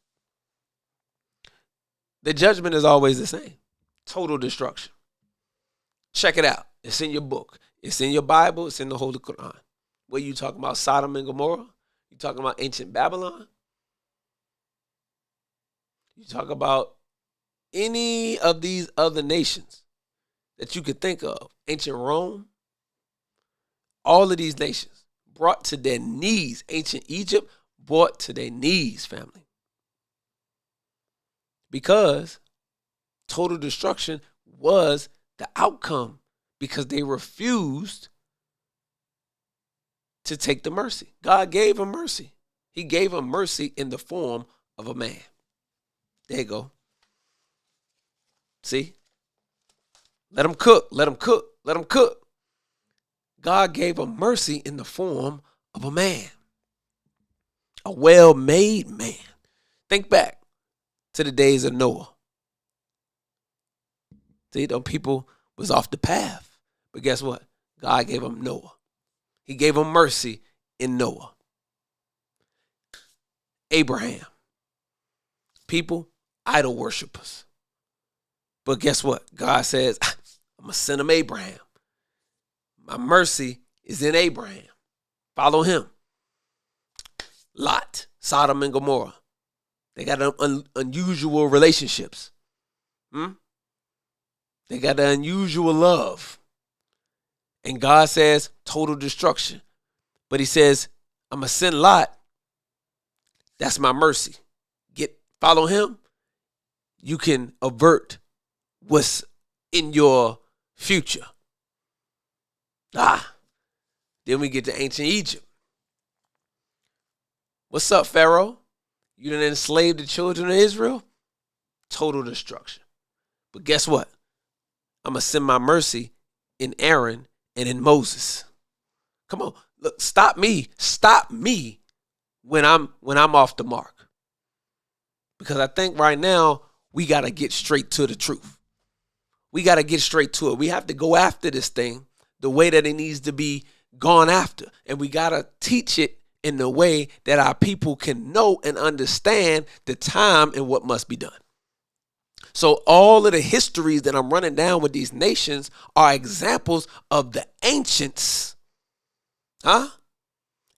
the judgment is always the same. Total destruction. Check it out. It's in your book. It's in your Bible. It's in the Holy Quran. What you talking about, Sodom and Gomorrah? You talking about ancient Babylon? You talk about any of these other nations that you could think of. Ancient Rome. All of these nations brought to their knees. Ancient Egypt brought to their knees, family. Because total destruction was the outcome, because they refused to take the mercy. God gave them mercy. He gave them mercy in the form of a man. There you go. See? Let them cook. Let them cook. Let them cook. God gave them mercy in the form of a man. A well-made man. Think back to the days of Noah. See, those people was off the path. But guess what? God gave them Noah. He gave them mercy in Noah. Abraham. People, idol worshipers. But guess what? God says, I'm going to send them Abraham. My mercy is in Abraham. Follow him. Lot, Sodom and Gomorrah. They got unusual relationships. They got the unusual love. And God says total destruction. But he says, I'm going to send Lot That's my mercy. Follow him. You can avert what's in your future. Then we get to ancient Egypt. What's up, Pharaoh? You done enslaved the children of Israel? Total destruction. But guess what? I'm going to send my mercy in Aaron and in Moses. Come on. Look, stop me. Stop me when I'm off the mark. Because I think right now we got to get straight to the truth. We got to get straight to it. We have to go after this thing the way that it needs to be gone after. And we got to teach it in the way that our people can know and understand the time and what must be done. So all of the histories that I'm running down with these nations are examples of the ancients.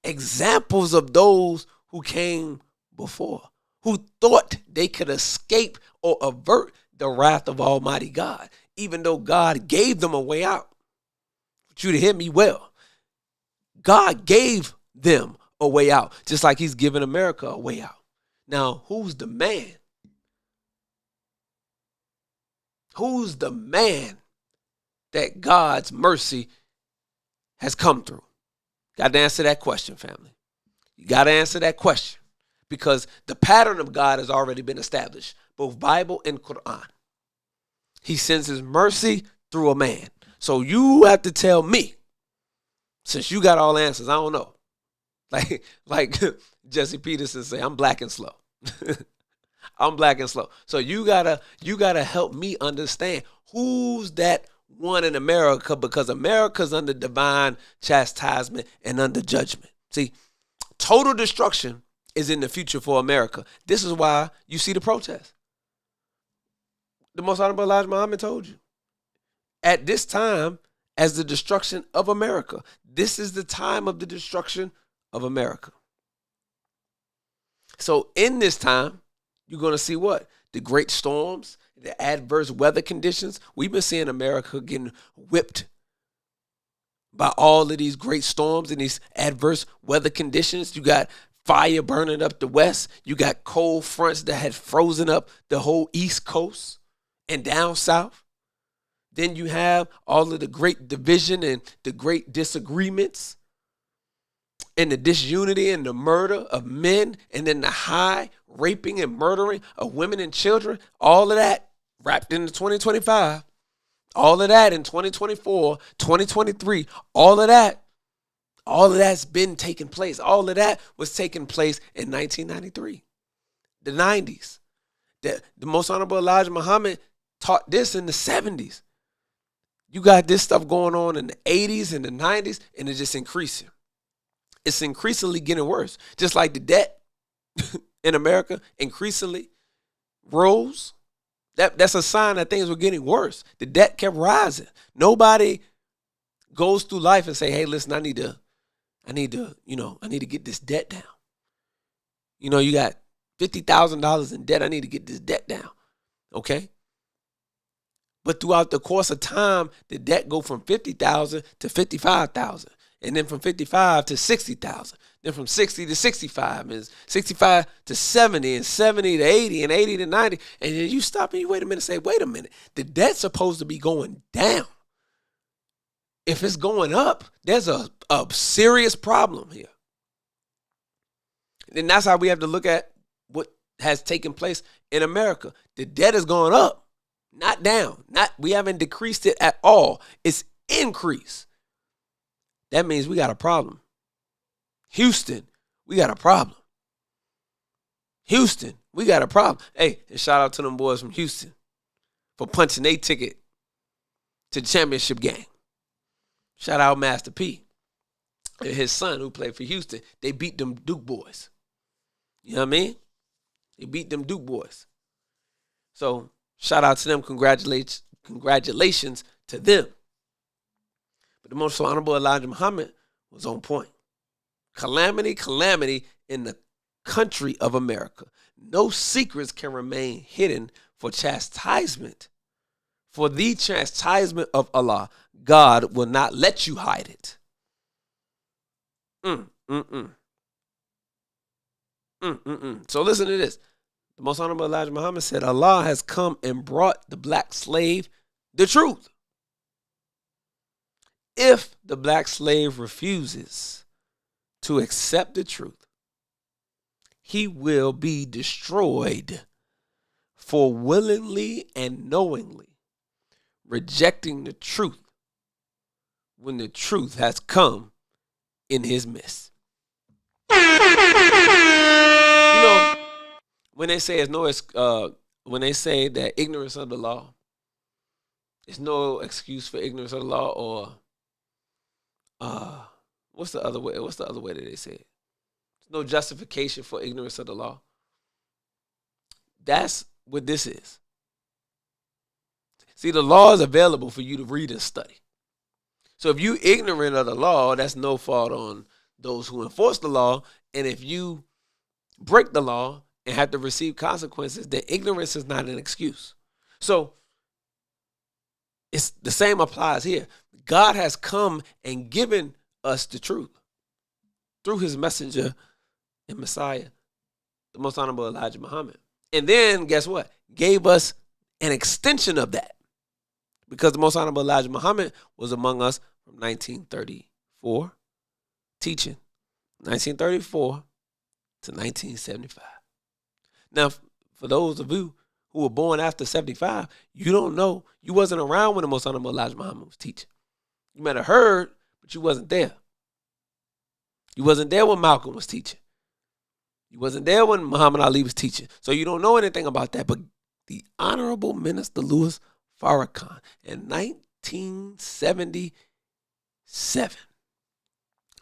Examples of those who came before, who thought they could escape or avert the wrath of Almighty God, even though God gave them a way out. I want you to hear me well. God gave them a way out, just like he's given America a way out. Now, who's the man? Who's the man that God's mercy has come through? Got to answer that question, family. You got to answer that question because the pattern of God has already been established, both Bible and Quran. He sends his mercy through a man. So you have to tell me, since you got all the answers, I don't know. Like Jesse Peterson say, I'm black and slow. I'm black and slow. So you gotta help me understand who's that one in America, because America's under divine chastisement and under judgment. See, total destruction is in the future for America. This is why you see the protests. The Most Honorable Elijah Muhammad told you. At this time, as the destruction of America, this is the time of the destruction of America. So in this time, you're going to see what? The great storms, the adverse weather conditions. We've been seeing America getting whipped by all of these great storms and these adverse weather conditions. You got fire burning up the west. You got cold fronts that had frozen up the whole East Coast and down south. Then you have all of the great division and the great disagreements and the disunity and the murder of men, and then the high raping and murdering of women and children. All of that wrapped into 2025. All of that in 2024, 2023. All of that's been taking place. All of that was taking place in 1993, the 90s. The Most Honorable Elijah Muhammad taught this in the 70s. You got this stuff going on in the 80s and the 90s, and it's just increasing. It's increasingly getting worse. Just like the debt in America increasingly rose. That's a sign that things were getting worse. The debt kept rising. Nobody goes through life and say, hey, listen, I need to get this debt down. You got $50,000 in debt. I need to get this debt down. Okay. But throughout the course of time, the debt go from 50,000 to 55,000. And then from 55 to 60,000. Then from 60 to 65, and 65 to 70, and 70 to 80, and 80 to 90. And then you stop and you wait a minute and say, wait a minute, the debt's supposed to be going down. If it's going up, there's a serious problem here. And that's how we have to look at what has taken place in America. The debt is going up, not down. We haven't decreased it at all. It's increased. That means we got a problem. Houston, we got a problem. Houston, we got a problem. Hey, and shout out to them boys from Houston for punching their ticket to the championship game. Shout out Master P and his son who played for Houston. They beat them Duke boys. You know what I mean? They beat them Duke boys. So shout out to them. Congratulations to them. But the Most Honorable Elijah Muhammad was on point. Calamity in the country of America. No secrets can remain hidden for chastisement. For the chastisement of Allah, God will not let you hide it. So listen to this. The Most Honorable Elijah Muhammad said, Allah has come and brought the black slave the truth. If the black slave refuses to accept the truth, he will be destroyed for willingly and knowingly rejecting the truth when the truth has come in his midst. You know, when they say when they say that ignorance of the law is no excuse for ignorance of the law, or what's the other way? What's the other way that they say it? There's no justification for ignorance of the law. That's what this is. See, the law is available for you to read and study. So if you ignorant of the law, that's no fault on those who enforce the law. And if you break the law and have to receive consequences, then ignorance is not an excuse. So it's the same applies here. God has come and given us the truth through his messenger and Messiah, the Most Honorable Elijah Muhammad. And then guess what? Gave us an extension of that. Because the Most Honorable Elijah Muhammad was among us from 1934, teaching 1934 to 1975. Now, for those of you who were born after 75, you don't know. You wasn't around when the Most Honorable Elijah Muhammad was teaching. You might have heard, but you wasn't there. You wasn't there when Malcolm was teaching. You wasn't there when Muhammad Ali was teaching. So you don't know anything about that. But the Honorable Minister Louis Farrakhan in 1977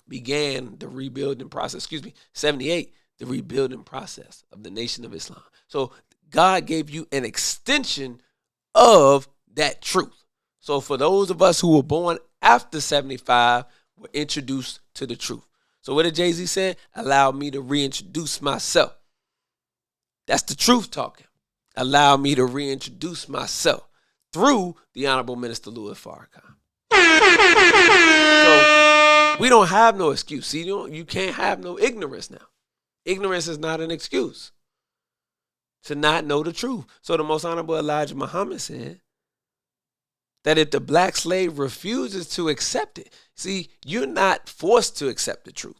began the rebuilding process, 78, the rebuilding process of the Nation of Islam. So God gave you an extension of that truth. So for those of us who were born after 75, were introduced to the truth. So what did Jay-Z say? Allow me to reintroduce myself. That's the truth talking. Allow me to reintroduce myself through the Honorable Minister Louis Farrakhan. So we don't have no excuse. See, you can't have no ignorance now. Ignorance is not an excuse to not know the truth. So the Most Honorable Elijah Muhammad said that if the black slave refuses to accept it, see, you're not forced to accept the truth.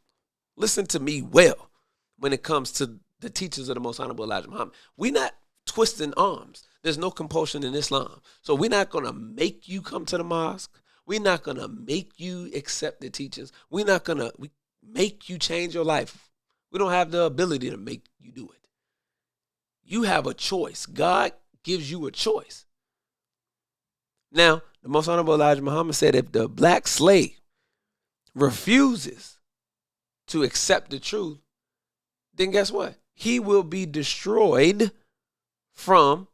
Listen to me well when it comes to the teachers of the Most Honorable Elijah Muhammad. We're not twisting arms. There's no compulsion in Islam. So we're not going to make you come to the mosque. We're not going to make you accept the teachings. We're not going to make you change your life. We don't have the ability to make you do it. You have a choice. God gives you a choice. Now, the Most Honorable Elijah Muhammad said if the black slave refuses to accept the truth, then guess what? He will be destroyed for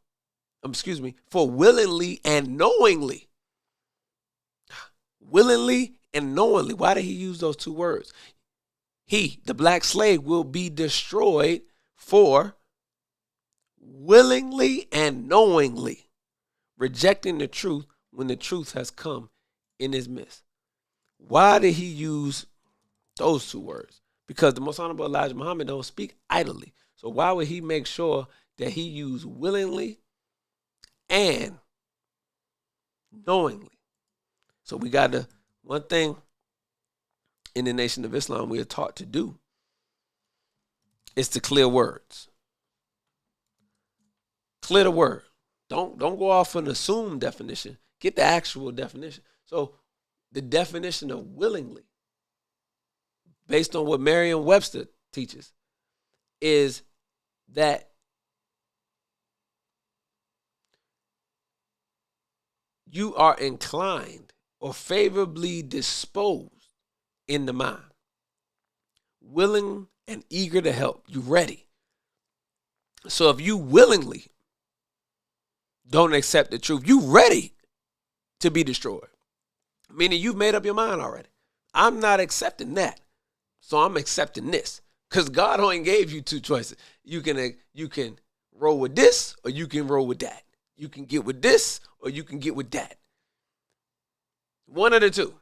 willingly and knowingly. Willingly and knowingly. Why did he use those two words? He, the black slave, will be destroyed for willingly and knowingly rejecting the truth when the truth has come in his midst. Why did he use those two words? Because the Most Honorable Elijah Muhammad don't speak idly. So why would he make sure that he used willingly and knowingly? So we got to, one thing in the Nation of Islam we are taught to do is to clear words. Clear the word. Don't go off an assumed definition. Get the actual definition. So the definition of willingly, based on what Merriam-Webster teaches, is that you are inclined or favorably disposed in the mind, willing and eager to help. You ready. So if you willingly don't accept the truth, you ready to be destroyed. Meaning you've made up your mind already. I'm not accepting that. So I'm accepting this. Because God only gave you two choices. You can roll with this or you can roll with that. You can get with this or you can get with that. One of the two.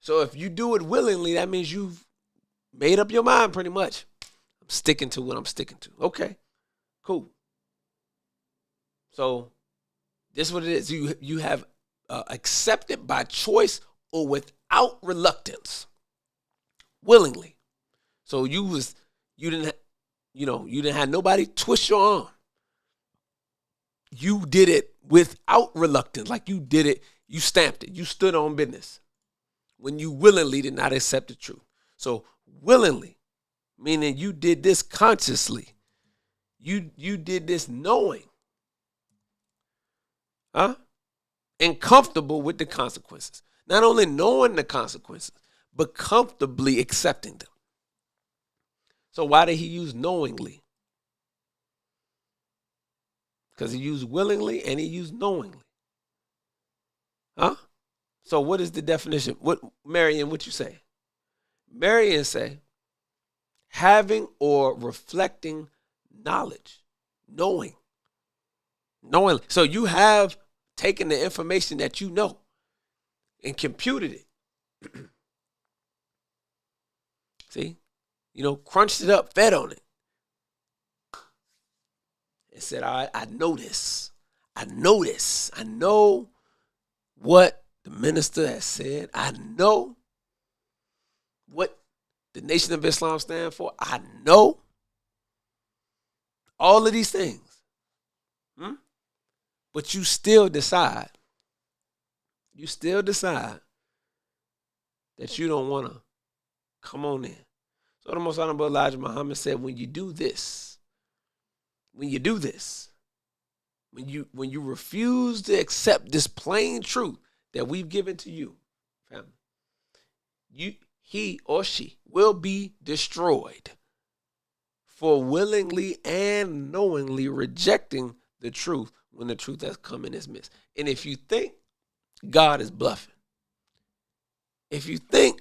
So if you do it willingly, that means you've made up your mind pretty much. I'm sticking to what I'm sticking to. Okay, cool. So this is what it is. You have accepted by choice or without reluctance, willingly. So you didn't have nobody twist your arm. You did it without reluctance, like you did it. You stamped it. You stood on business when you willingly did not accept the truth. So willingly, meaning you did this consciously. You did this knowing, and comfortable with the consequences. Not only knowing the consequences, but comfortably accepting them. So why did he use knowingly? Because he used willingly and he used knowingly. So what is the definition? What Marian, what you say? Marian say, having or reflecting knowledge, knowing. So you have taken the information that you know and computed it. See? Crunched it up, fed on it. And said, I know this. I know this. I know what the minister has said. I know what the Nation of Islam stands for. I know all of these things. But you still decide. You still decide that you don't want to come on in. So the Most Honorable Elijah Muhammad said, when you do this, when you refuse to accept this plain truth that we've given to you, family, he or she will be destroyed for willingly and knowingly rejecting the truth when the truth has come in his midst. And if you think God is bluffing, if you think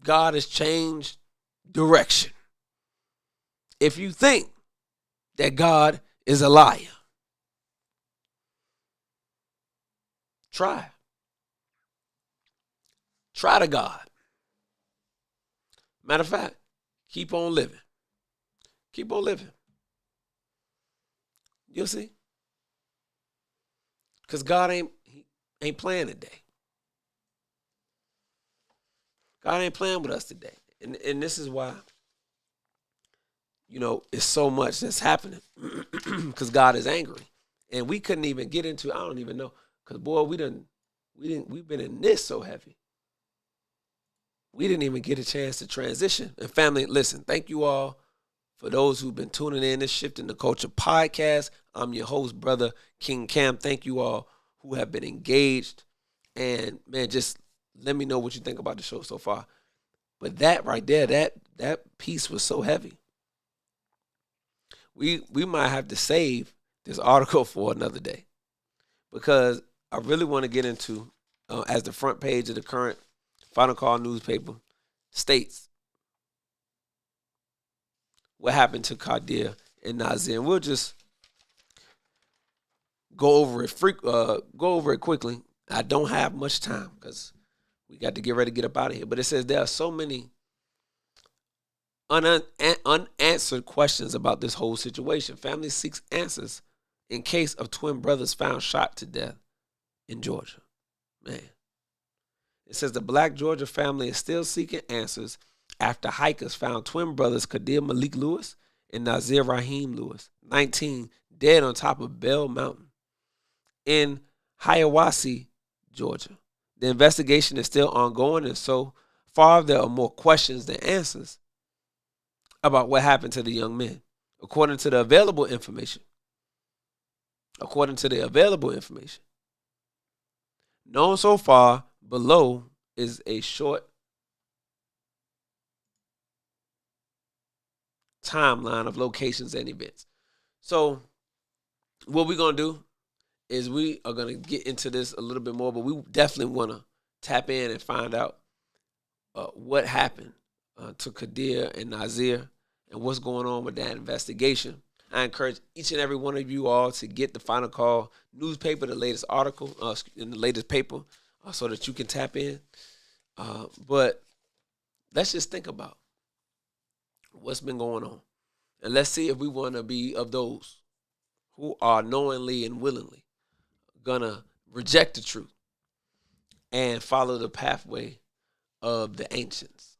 God has changed direction, if you think that God is a liar, try to God. Matter of fact, keep on living. Keep on living. You'll see. Because God ain't playing today. God ain't playing with us today. And this is why, it's so much that's happening. Because God is angry. And we couldn't even get into, I don't even know. Because boy, we've been in this so heavy. We didn't even get a chance to transition. And family, listen, thank you all for those who've been tuning in to Shifting the Culture podcast. I'm your host, Brother King Cam. Thank you all who have been engaged. And, man, just let me know what you think about the show so far. But that right there, that piece was so heavy. We might have to save this article for another day. Because I really want to get into, as the front page of the current Final Call newspaper states, what happened to Qadir and Nazir. And we'll just go over it quickly. I don't have much time because we got to get ready to get up out of here. But it says there are so many unanswered questions about this whole situation. Family seeks answers in case of twin brothers found shot to death in Georgia. Man. It says the Black Georgia family is still seeking answers after hikers found twin brothers Qadir Malik Lewis and Nazir Raheem Lewis, 19, dead on top of Bell Mountain in Hiawassee, Georgia. The investigation is still ongoing, and so far there are more questions than answers about what happened to the young men. According to the available information, known so far, below is a short timeline of locations and events. So what we're going to do is we are going to get into this a little bit more, but we definitely want to tap in and find out what happened to Qadir and Nazir and what's going on with that investigation. I encourage each and every one of you all to get the Final Call newspaper, the latest article, in the latest paper, so that you can tap in. But let's just think about what's been going on. And let's see if we want to be of those who are knowingly and willingly gonna reject the truth and follow the pathway of the ancients.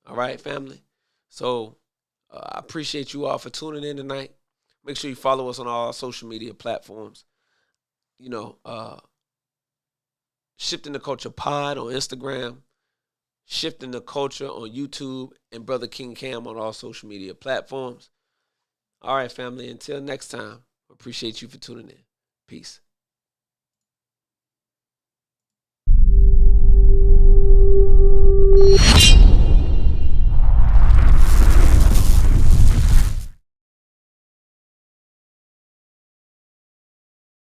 All right, family? So I appreciate you all for tuning in tonight. Make sure you follow us on all our social media platforms. Shifting the Culture Pod on Instagram, Shifting the Culture on YouTube, and Brother King Cam on all social media platforms. All right, family, until next time, appreciate you for tuning in. Peace.